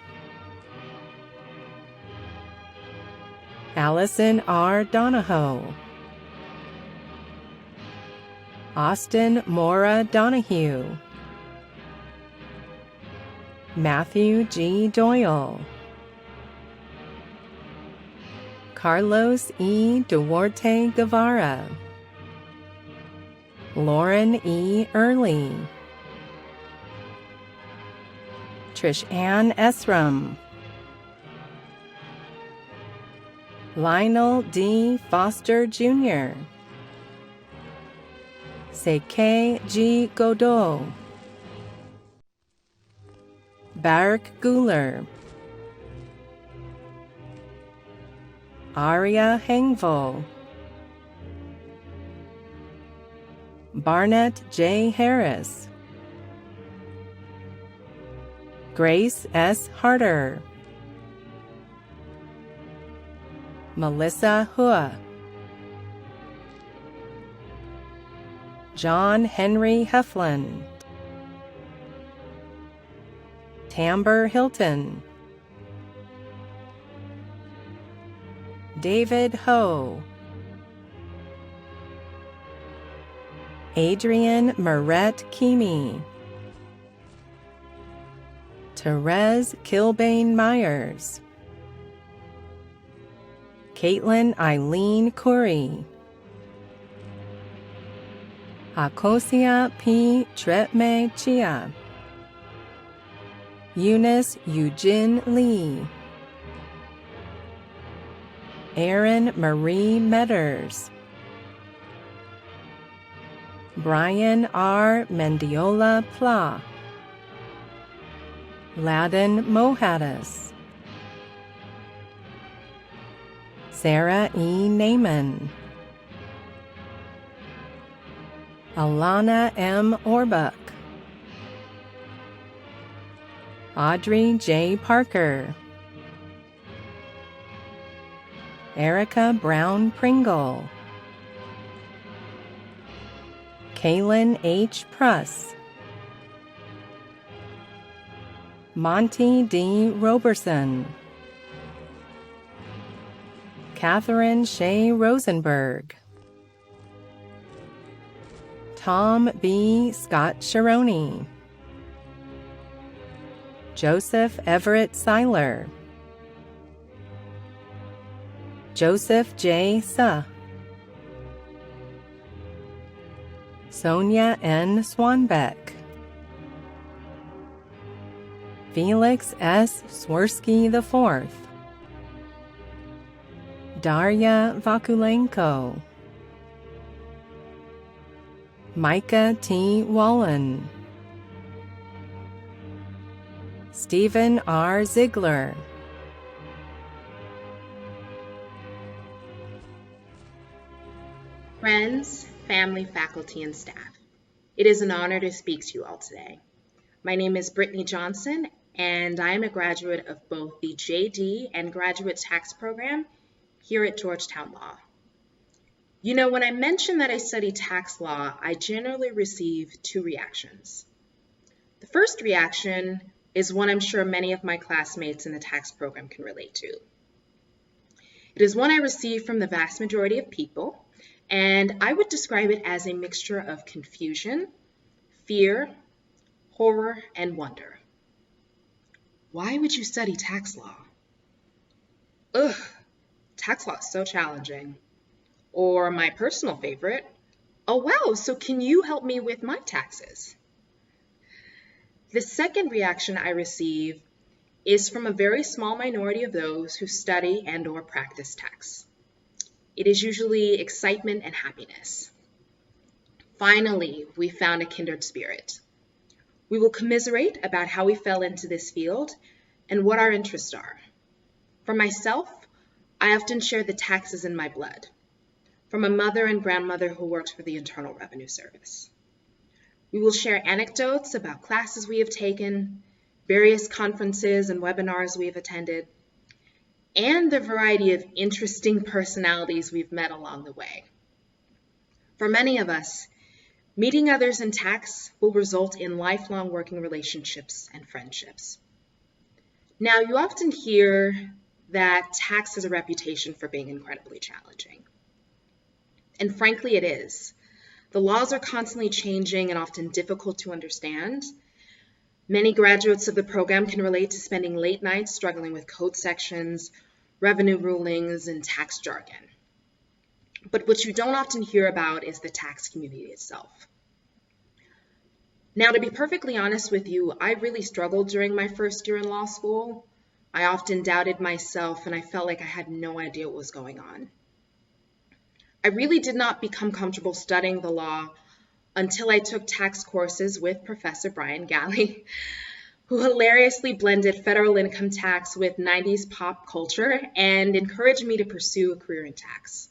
Allison R. Donahoe, Austin Mora Donahue, Matthew G. Doyle, Carlos E. Duarte Guevara, Lauren E. Early, Trish Ann Esram, Lionel D. Foster Jr., Seke G. Godot, Barak Guler, Aria Hengvo, Barnett J. Harris, Grace S. Harder, Melissa Hua, John Henry Heflin, Tamber Hilton, David Ho, Adrian Moret Kimi, Therese Kilbane Myers, Caitlin Eileen Curry, Akosia P. Tretme Chia, Eunice Eugene Lee, Erin Marie Metters, Brian R. Mendiola Pla, Ladin Mohaddis, Sarah E. Naiman, Alana M. Orbuck, Audrey J. Parker, Erica Brown Pringle, Kaylin H. Pruss, Monty D. Roberson, Catherine Shea Rosenberg, Tom B. Scott Sharoni, Joseph Everett Seiler, Joseph J. Suh, Sonia N. Swanbeck, Felix S. Swirsky IV, Darya Vakulenko, Micah T. Wallen, Stephen R. Ziegler, Friends, family, faculty, and staff, it is an honor to speak to you all today. My name is Brittany Johnson, and I am a graduate of both the JD and Graduate Tax Program here at Georgetown Law. You know, when I mention that I study tax law, I generally receive two reactions. The first reaction is one I'm sure many of my classmates in the tax program can relate to. It is one I receive from the vast majority of people, and I would describe it as a mixture of confusion, fear, horror, and wonder. Why would you study tax law? Ugh, tax law is so challenging. Or my personal favorite, oh wow, so can you help me with my taxes? The second reaction I receive is from a very small minority of those who study and or practice tax. It is usually excitement and happiness. Finally, we found a kindred spirit. We will commiserate about how we fell into this field and what our interests are. For myself, I often share the taxes in my blood, from a mother and grandmother who worked for the Internal Revenue Service. We will share anecdotes about classes we have taken, various conferences and webinars we have attended, and the variety of interesting personalities we've met along the way. For many of us, meeting others in tax will result in lifelong working relationships and friendships. Now, you often hear that tax has a reputation for being incredibly challenging. And frankly, it is. The laws are constantly changing and often difficult to understand. Many graduates of the program can relate to spending late nights struggling with code sections, revenue rulings, and tax jargon. But what you don't often hear about is the tax community itself. Now, to be perfectly honest with you, I really struggled during my first year in law school. I often doubted myself and I felt like I had no idea what was going on. I really did not become comfortable studying the law until I took tax courses with Professor Brian Galley, who hilariously blended federal income tax with 90s pop culture and encouraged me to pursue a career in tax.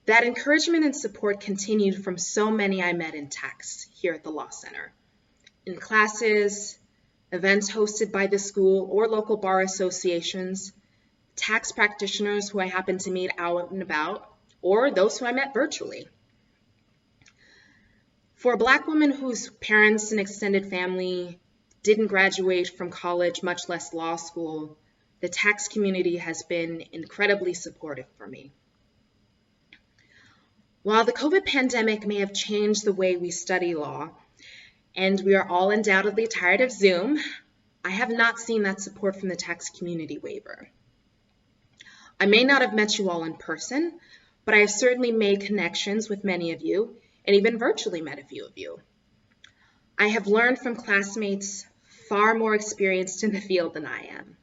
That encouragement and support continued from so many I met in tax here at the Law Center, in classes, events hosted by the school or local bar associations, tax practitioners who I happen to meet out and about, or those who I met virtually. For a Black woman whose parents and extended family didn't graduate from college, much less law school, the tax community has been incredibly supportive for me. While the COVID pandemic may have changed the way we study law, and we are all undoubtedly tired of Zoom, I have not seen that support from the tax community waver. I may not have met you all in person, but I have certainly made connections with many of you, and even virtually met a few of you. I have learned from classmates far more experienced in the field than I am.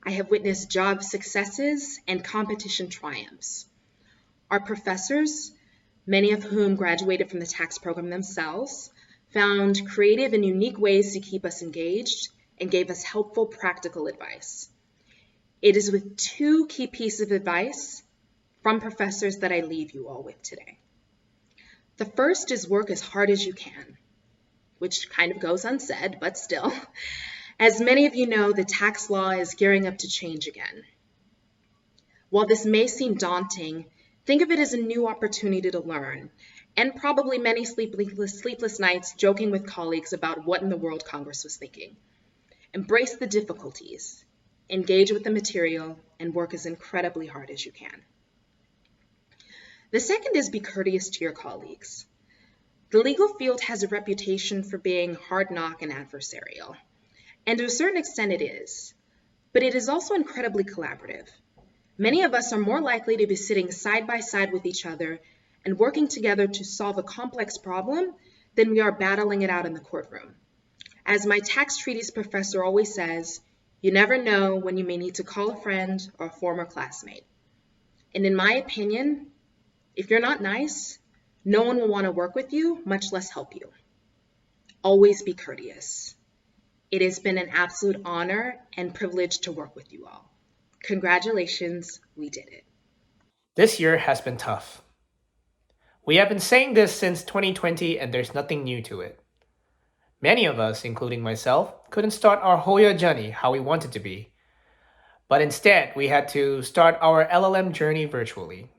I have witnessed job successes and competition triumphs. Our professors, many of whom graduated from the tax program themselves, found creative and unique ways to keep us engaged and gave us helpful practical advice. It is with two key pieces of advice from professors that I leave you all with today. The first is work as hard as you can, which kind of goes unsaid, but still. As many of you know, the tax law is gearing up to change again. While this may seem daunting, think of it as a new opportunity to learn, and probably many sleepless nights joking with colleagues about what in the world Congress was thinking. Embrace the difficulties, engage with the material, and work as incredibly hard as you can. The second is be courteous to your colleagues. The legal field has a reputation for being hard-knock and adversarial, and to a certain extent it is, but it is also incredibly collaborative. Many of us are more likely to be sitting side by side with each other and working together to solve a complex problem than we are battling it out in the courtroom. As my tax treaties professor always says, you never know when you may need to call a friend or a former classmate. And in my opinion, if you're not nice, no one will want to work with you, much less help you. Always be courteous. It has been an absolute honor and privilege to work with you all. Congratulations, we did it. This year has been tough. We have been saying this since 2020 and there's nothing new to it. Many of us, including myself, couldn't start our Hoya journey how we wanted to be. But instead, we had to start our LLM journey virtually.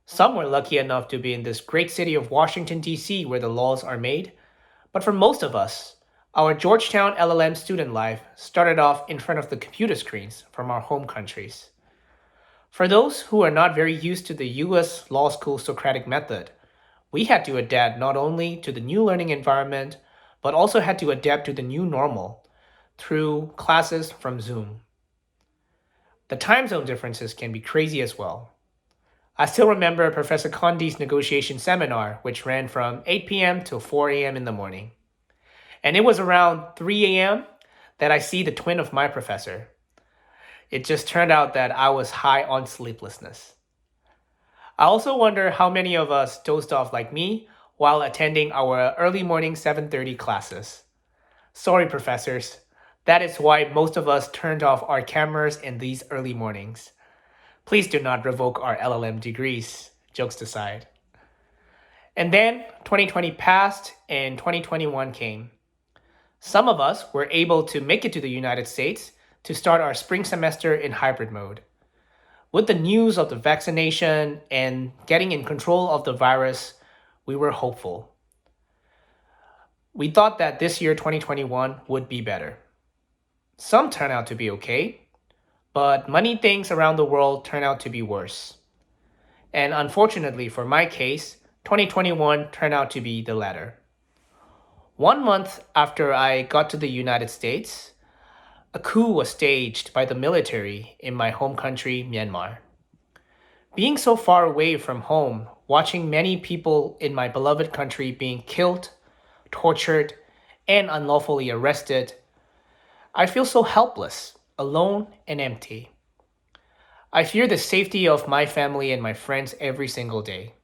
Some were lucky enough to be in this great city of Washington, D.C. where the laws are made. But for most of us, our Georgetown LLM student life started off in front of the computer screens from our home countries. For those who are not very used to the US law school Socratic method, we had to adapt not only to the new learning environment, but also had to adapt to the new normal through classes from Zoom. The time zone differences can be crazy as well. I still remember Professor Condi's negotiation seminar, which ran from 8 p.m. till 4 a.m. in the morning. And it was around 3 a.m. that I see the twin of my professor. It just turned out that I was high on sleeplessness. I also wonder how many of us dozed off like me while attending our early morning 7:30 classes. Sorry, professors. That is why most of us turned off our cameras in these early mornings. Please do not revoke our LLM degrees, jokes aside. And then 2020 passed and 2021 came. Some of us were able to make it to the United States to start our spring semester in hybrid mode. With the news of the vaccination and getting in control of the virus, we were hopeful. We thought that this year, 2021, would be better. Some turned out to be okay, but many things around the world turned out to be worse. And unfortunately for my case, 2021 turned out to be the latter. 1 month after I got to the United States, a coup was staged by the military in my home country, Myanmar. Being so far away from home, watching many people in my beloved country being killed, tortured, and unlawfully arrested, I feel so helpless, alone, and empty. I fear the safety of my family and my friends every single day.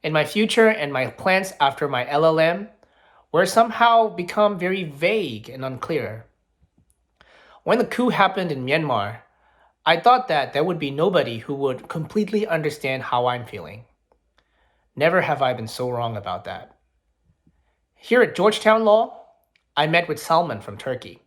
And my future and my plans after my LLM were somehow become very vague and unclear. When the coup happened in Myanmar, I thought that there would be nobody who would completely understand how I'm feeling. Never have I been so wrong about that. Here at Georgetown Law, I met with Salman from Turkey.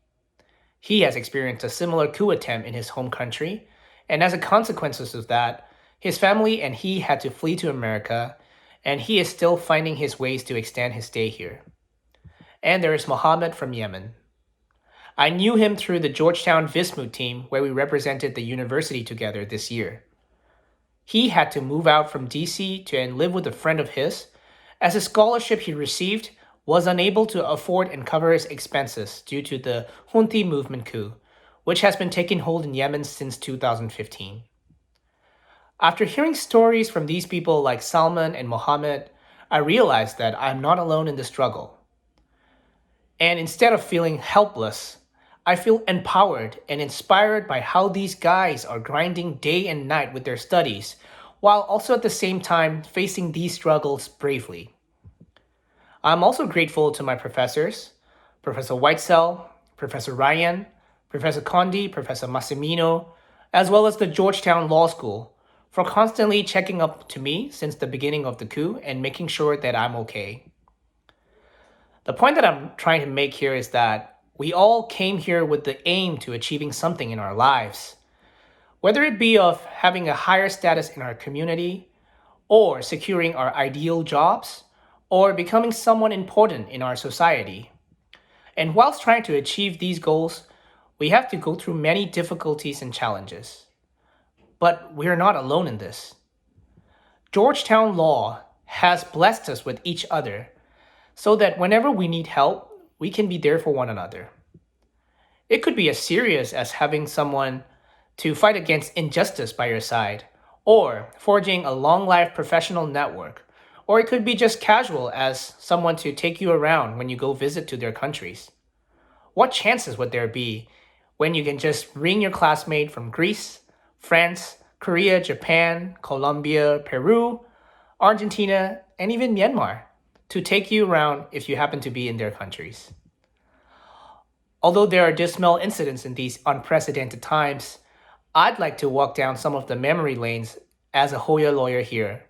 He has experienced a similar coup attempt in his home country, and as a consequence of that, his family and he had to flee to America, and he is still finding his ways to extend his stay here. And there is Mohammed from Yemen. I knew him through the Georgetown Vismut team where we represented the university together this year. He had to move out from DC and live with a friend of his, as a scholarship he received was unable to afford and cover his expenses due to the Houthi movement coup, which has been taking hold in Yemen since 2015. After hearing stories from these people like Salman and Mohammed, I realized that I'm not alone in the struggle. And instead of feeling helpless, I feel empowered and inspired by how these guys are grinding day and night with their studies, while also at the same time facing these struggles bravely. I'm also grateful to my professors, Professor Whitesell, Professor Ryan, Professor Condi, Professor Massimino, as well as the Georgetown Law School, for constantly checking up to me since the beginning of the coup and making sure that I'm okay. The point that I'm trying to make here is that we all came here with the aim to achieving something in our lives, whether it be of having a higher status in our community, or securing our ideal jobs, or becoming someone important in our society. And whilst trying to achieve these goals, we have to go through many difficulties and challenges. But we're not alone in this. Georgetown Law has blessed us with each other so that whenever we need help, we can be there for one another. It could be as serious as having someone to fight against injustice by your side, or forging a long-life professional network, or it could be just casual as someone to take you around when you go visit to their countries. What chances would there be when you can just ring your classmate from Greece, France, Korea, Japan, Colombia, Peru, Argentina, and even Myanmar to take you around if you happen to be in their countries? Although there are dismal incidents in these unprecedented times, I'd like to walk down some of the memory lanes as a Hoya lawyer here.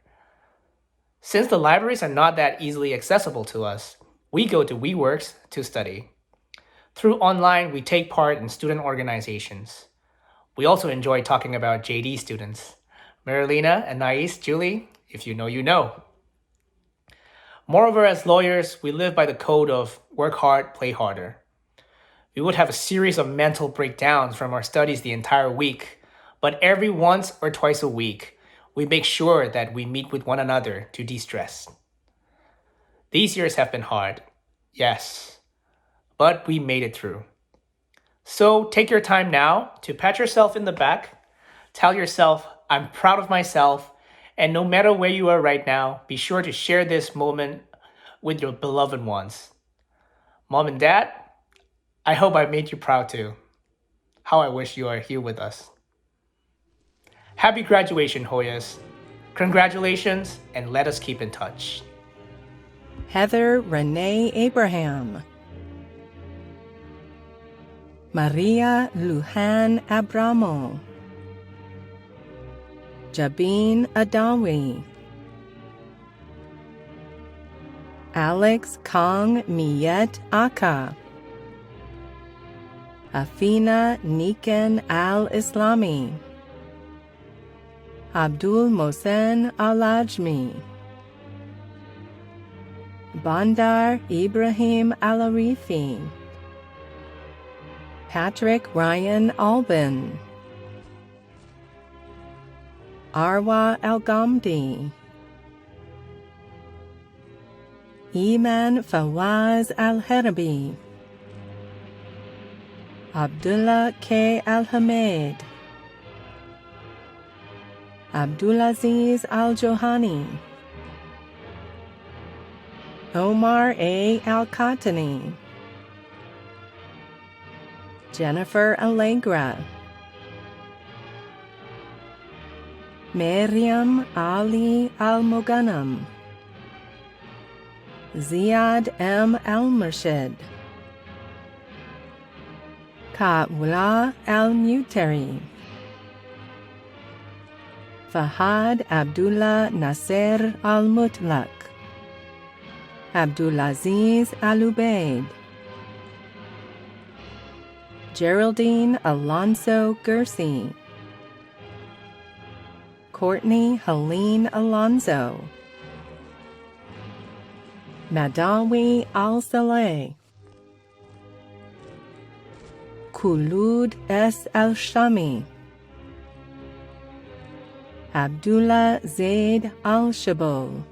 Since the libraries are not that easily accessible to us, we go to WeWorks to study. Through online, we take part in student organizations. We also enjoy talking about JD students. Marilena, Anais, Julie, if you know, you know. Moreover, as lawyers, we live by the code of work hard, play harder. We would have a series of mental breakdowns from our studies the entire week, but every once or twice a week, we make sure that we meet with one another to de-stress. These years have been hard, yes, but we made it through. So take your time now to pat yourself in the back, tell yourself, I'm proud of myself, and no matter where you are right now, be sure to share this moment with your beloved ones. Mom and Dad, I hope I made you proud too. How I wish you are here with us. Happy graduation, Hoyas. Congratulations, and let us keep in touch. Heather Renee Abraham. Maria Lujan Abramo. Jabin Adawi. Alex Kong Miyet Aka. Afina Niken Al-Islami. Abdul Mohsen Al-Ajmi. Bandar Ibrahim Al-Arifi. Patrick Ryan Albin. Arwa Al-Ghamdi. Iman Fawaz Al-Herbi. Abdullah K. Al-Hamed. Abdulaziz Al-Johani. Omar A. Al-Khatani. Jennifer Allegra. Maryam Ali Al-Moghanam. Ziad M. Al-Murshid. Kaula Al-Muteri. Fahad Abdullah Nasser Al-Mutlaq. Abdulaziz Al-Ubaid. Geraldine Alonso Gersey, Courtney Helene Alonso, Madawi Al-Saleh, Khulud S. Al-Shami, Abdullah Zaid Al-Shabol,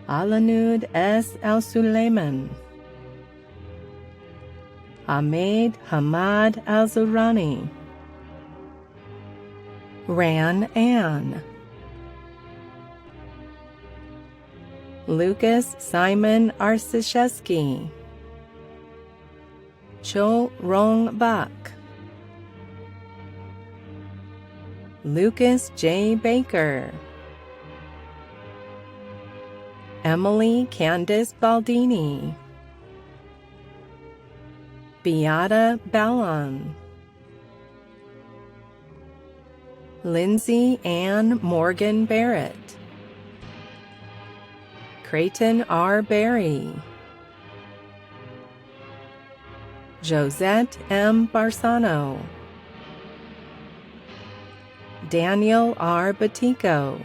Alanud S. Al-Suleiman, Ahmed Hamad Al-Zurani, Ran Ann, Lucas Simon Arsishevsky, Cho Rong Bak, Lucas J. Baker, Emily Candice Baldini, Beata Ballon, Lindsay Ann Morgan Barrett, Creighton R. Berry, Josette M. Barsano, Daniel R. Batico,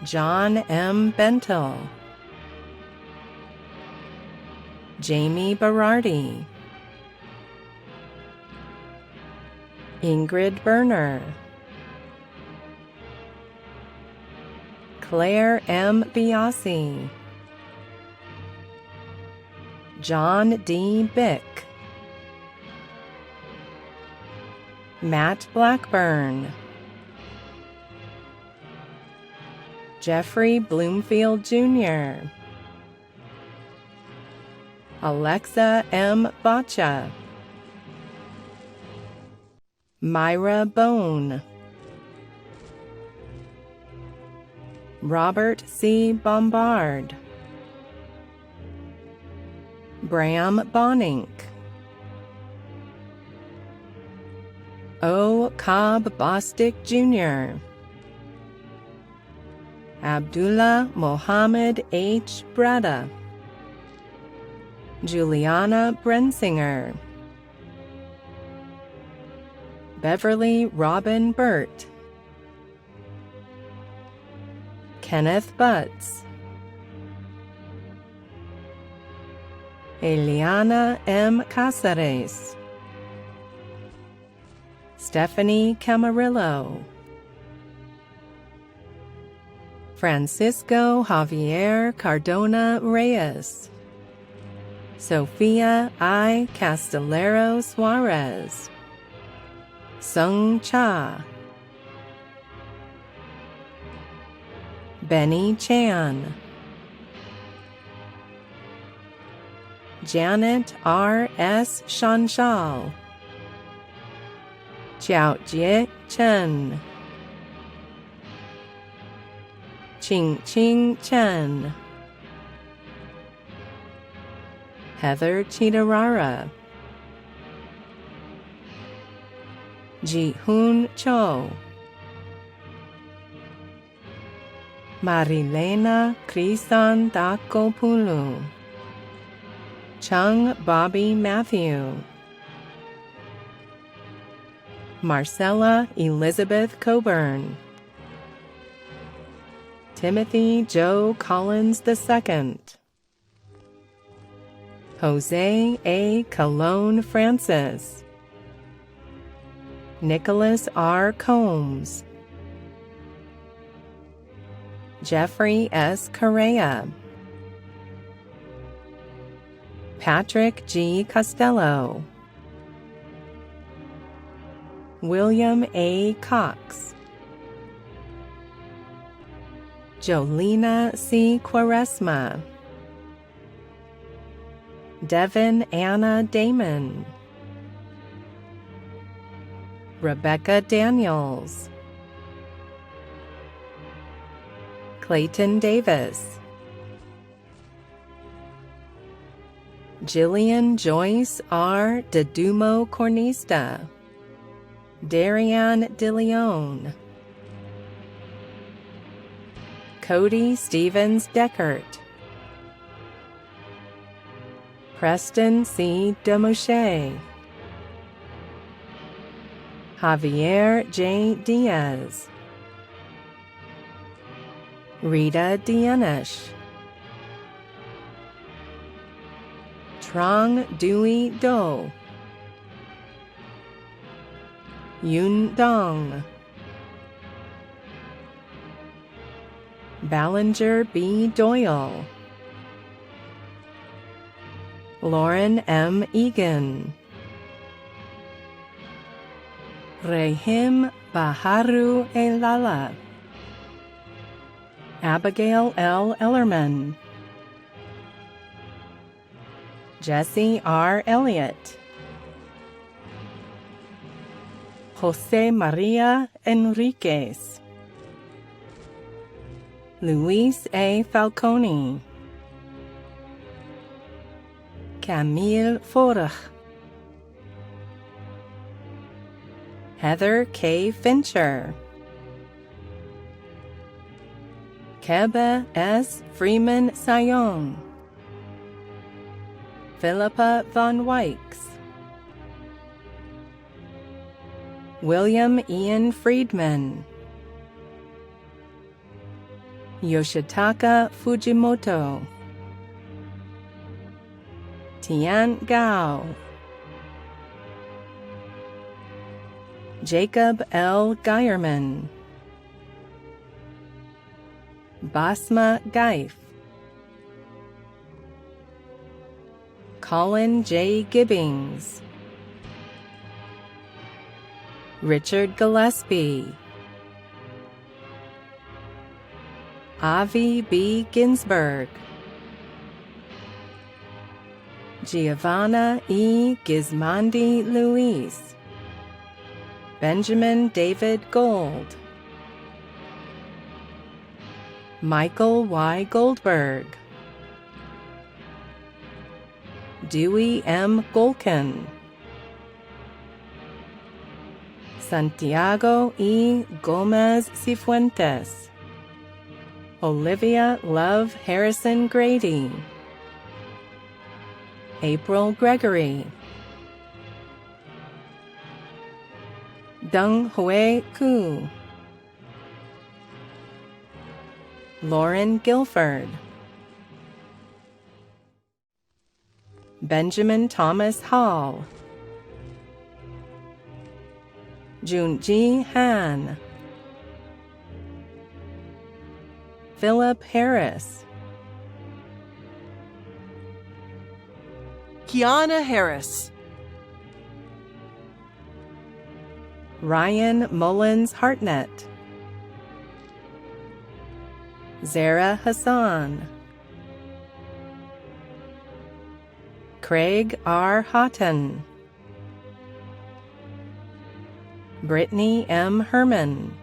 John M. Bentel, Jamie Berardi, Ingrid Berner, Claire M. Biasi, John D. Bick, Matt Blackburn, Jeffrey Bloomfield Jr., Alexa M. Bacha, Myra Bone, Robert C. Bombard, Bram Bonink, O. Cobb Bostic Jr., Abdullah Mohammed H. Breda, Juliana Brensinger, Beverly Robin Burt, Kenneth Butts, Eliana M. Casares, Stephanie Camarillo, Francisco Javier Cardona Reyes, Sofia I. Castellero Suarez, Sung Cha, Benny Chan, Janet R. S. Shanshal, Xiaojie Chen, Qing Chen, Heather Chitarara, Ji-Hoon Cho, Marilena Krisantakopulu, Chung Bobby Matthew, Marcella Elizabeth Coburn, Timothy Joe Collins II, Jose A. Colon Francis, Nicholas R. Combs, Jeffrey S. Correa, Patrick G. Costello, William A. Cox, Jolena C. Quaresma, Devin Anna Damon, Rebecca Daniels, Clayton Davis, Jillian Joyce R. Dedumo Cornista, Darian DeLeon, Cody Stevens Deckert, Preston C. Demouche, Javier J. Diaz, Rita Dianish, Trong Dui Do, Yun Dong, Ballinger B. Doyle, Lauren M. Egan, Rehim Baharu Elala, Abigail L. Ellerman, Jesse R. Elliott, Jose Maria Enriquez, Luis A. Falcone, Camille Forach, Heather K. Fincher, Kebe S. Freeman Sayong, Philippa von Wykes, William Ian Friedman, Yoshitaka Fujimoto, Tian Gao, Jacob L. Geierman, Basma Geif, Colin J. Gibbings, Richard Gillespie, Avi B. Ginsberg, Giovanna E. Gismondi Luis, Benjamin David Gold, Michael Y. Goldberg, Dewey M. Golkin, Santiago E. Gomez Cifuentes, Olivia Love Harrison Grady, April Gregory, Deng Hui Ku, Lauren Guilford, Benjamin Thomas Hall, Junji Han, Philip Harris, Kiana Harris, Ryan Mullins Hartnett, Zara Hassan, Craig R. Houghton, Brittany M. Herman,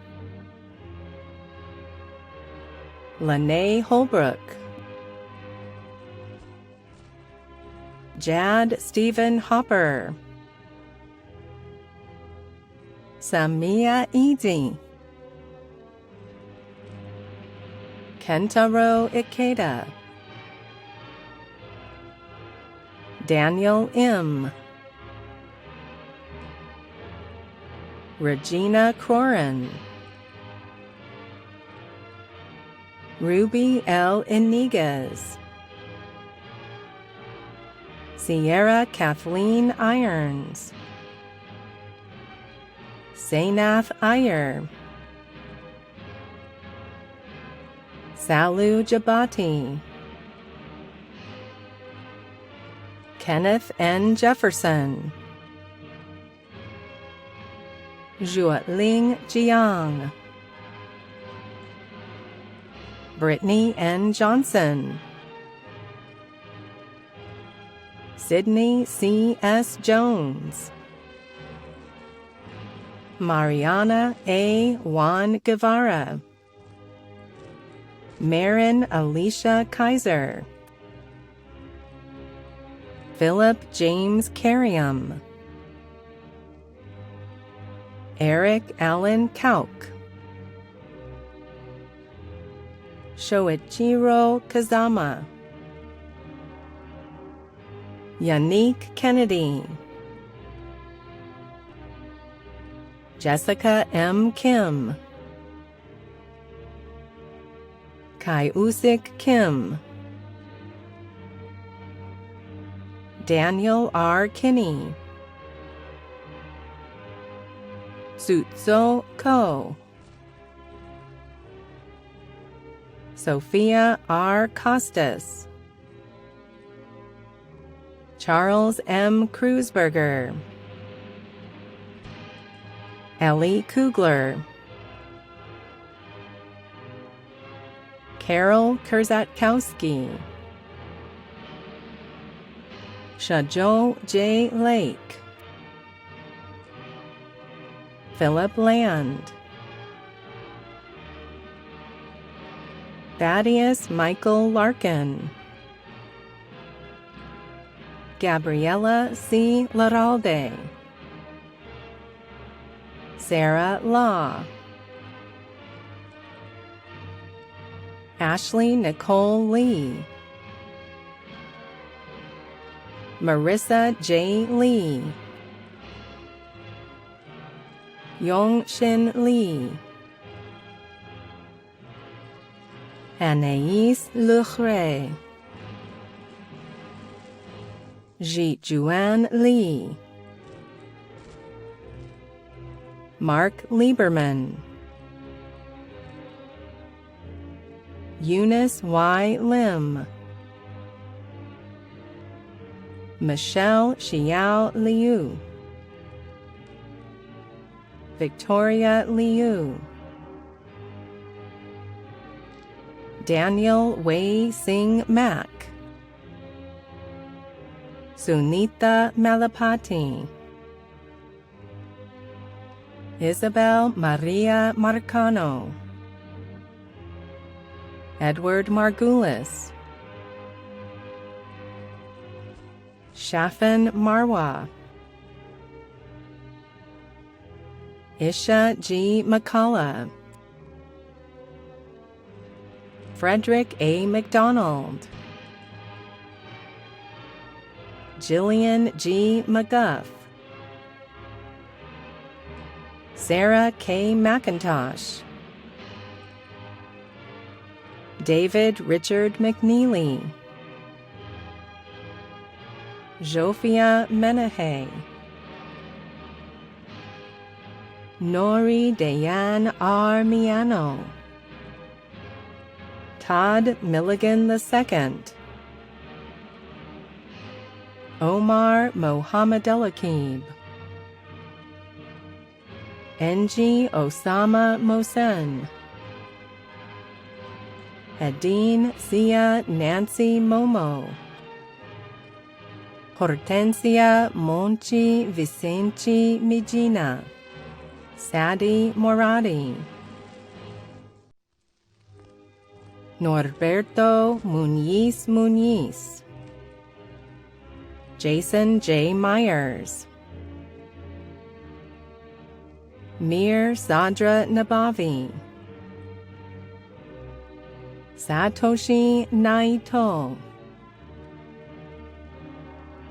Lene Holbrook, Jad Stephen Hopper, Samia Eady, Kentaro Ikeda, Daniel M., Regina Crorin, Ruby L. Iniguez, Sierra Kathleen Irons, Sainath Iyer, Salu Jabati, Kenneth N. Jefferson, Zhuoling Jiang, Brittany N. Johnson, Sydney C. S. Jones, Mariana A. Juan Guevara, Marin Alicia Kaiser, Philip James Carrium, Eric Allen Kauk, Shoichiro Kazama, Yannick Kennedy, Jessica M. Kim, Kai-Usik Kim, Daniel R. Kinney, Sutso Ko, Sophia R. Costas, Charles M. Kreuzberger, Ellie Kugler, Carol Kurzatkowski, Shajo J. Lake, Philip Land, Thaddeus Michael Larkin, Gabriella C. Laralde, Sarah Law, Ashley Nicole Lee, Marissa J. Lee, Yongshin Lee, Anaïs Lecray, Jijuan Lee, Mark Lieberman, Eunice Y. Lim, Michelle Xiao Liu, Victoria Liu, Daniel Wei Sing Mack, Sunita Malapati, Isabel Maria Marcano, Edward Margulis, Shafin Marwa, Isha G. McCullough, Frederick A. McDonald, Jillian G. McGuff, Sarah K. McIntosh, David Richard McNeely, Jofia Menahay, Nori Dayan R. Miano, Todd Milligan II, Omar Mohammedelakib, Enji Osama Mohsen, Hadeen Sia Nancy Momo, Hortensia Monchi Vicente Mijina, Sadi Moradi, Norberto Muniz, Jason J. Myers, Mir Sadra Nabavi, Satoshi Naito,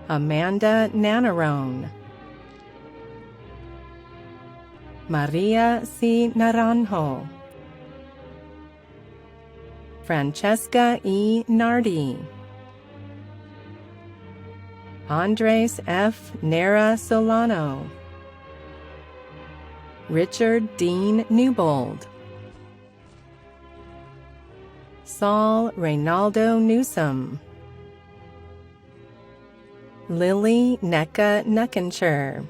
Amanda Nanarone, Maria C. Naranjo, Francesca E. Nardi, Andres F. Nera Solano, Richard Dean Newbold, Saul Reynaldo Newsom, Lily Necka Nuckenshire,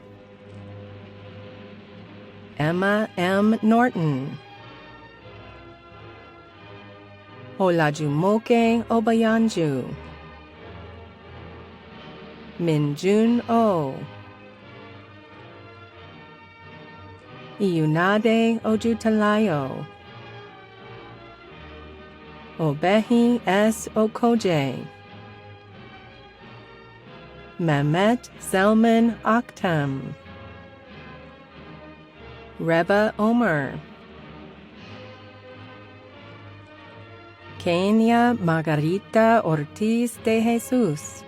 Emma M. Norton, Olajumoke Obayanju, Minjun O, Iyunade Ojutalayo, Obehi S. Okoje, Mehmet Selman Akhtam, Reba Omer, Kenya Margarita Ortiz de Jesus,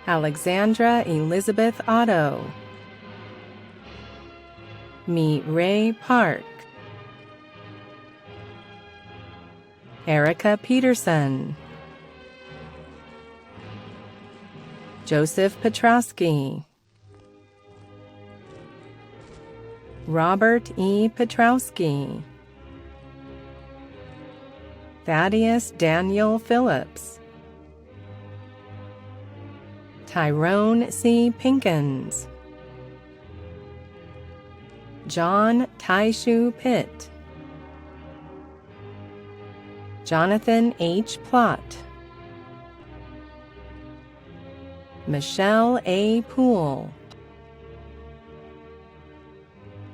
Alexandra Elizabeth Otto, Mi Ray Park, Erica Peterson, Joseph Petrowski, Robert E. Petrowski, Thaddeus Daniel Phillips, Tyrone C. Pinkins, John Taishu Pitt, Jonathan H. Plott, Michelle A. Poole,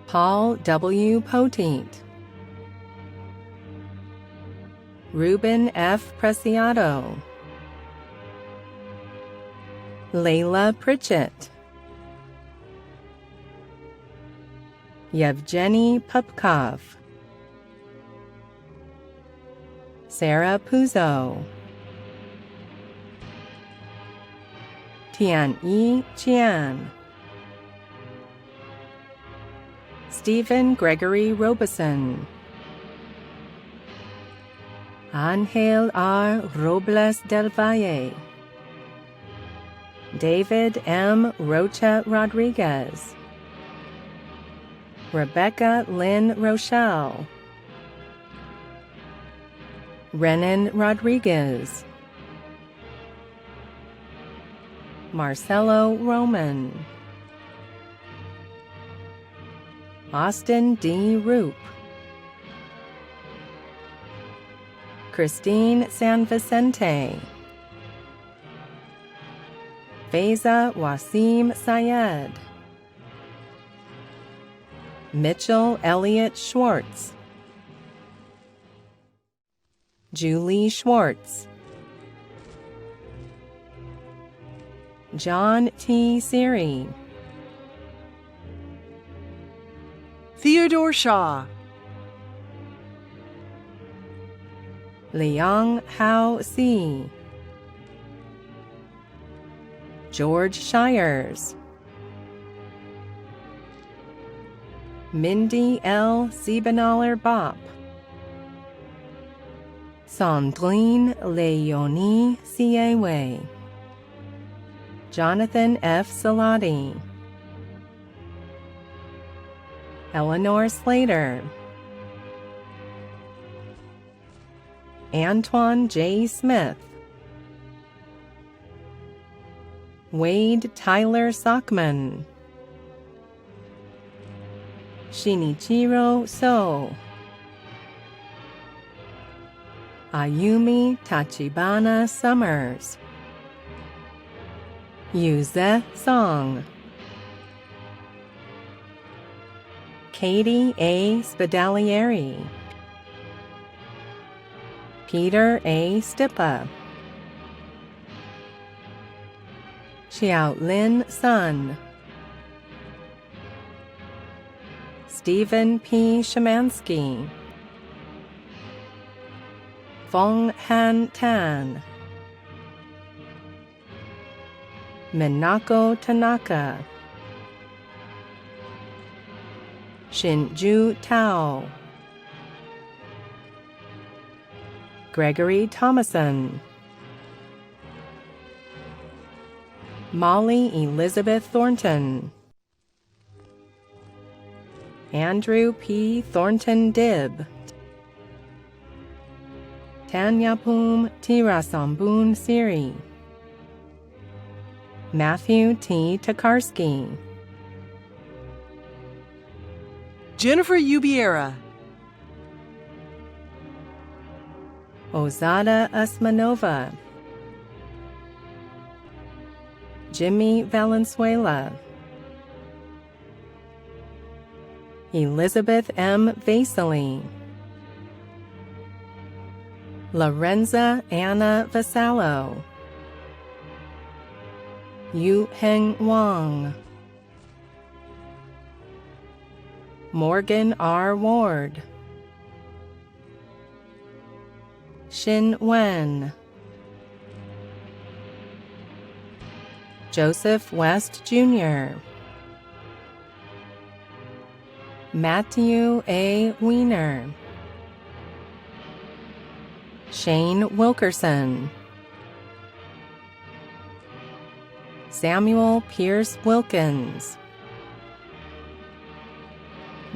Paul W. Poteet, Ruben F. Preciado, Layla Pritchett, Yevgeny Pupkov, Sarah Puzo, Tian-Yi Qian, Stephen Gregory Robeson, Angel R. Robles del Valle, David M. Rocha Rodriguez, Rebecca Lynn Rochelle, Renan Rodriguez, Marcelo Roman, Austin D. Roop, Christine San Vicente, Faiza Wasim Syed, Mitchell Elliott Schwartz, Julie Schwartz, John T. Siri, Theodore Shaw, Liang Hao Si, George Shires, Mindy L. Siebenaler Bopp, Sandrine Leonie Siewe, Jonathan F. Salati, Eleanor Slater, Antoine J. Smith, Wade Tyler Sockman, Shinichiro So, Ayumi Tachibana Summers, Yuze Song, Katie A. Spadalieri, Peter A. Stippa, Xiaolin Sun, Stephen P. Shemansky, Fong Han Tan, Minako Tanaka, Shinju Tao, Gregory Thomason, Molly Elizabeth Thornton, Andrew P. Thornton Dibb, Tanyapum Tirasambun Siri, Matthew T. Tokarski, Jennifer Ubiera, Ozada Usmanova, Jimmy Valenzuela, Elizabeth M. Vasily, Lorenza Anna Vasallo, Yu Heng Wang, Morgan R. Ward, Xin Wen, Joseph West Jr., Matthew A. Weiner, Shane Wilkerson, Samuel Pierce Wilkins,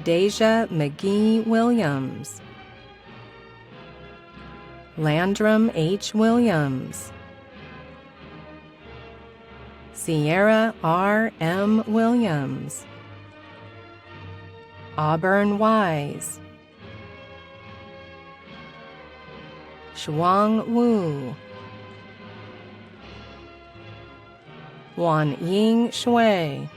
Deja McGee Williams, Landrum H. Williams, Sierra R. M. Williams, Auburn Wise, Shuang Wu, Wan Ying Shui,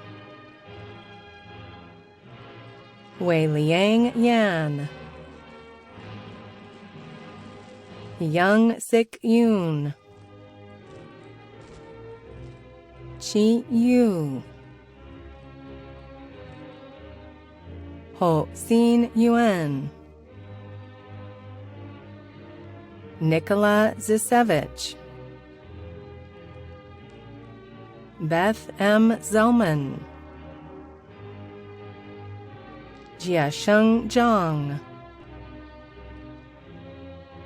Wei Liang Yan, Young Sik Yoon, Chi Yu, Ho Xin Yuan, Nikola Zisevich, Beth M. Zellman, Jiasheng Zhang,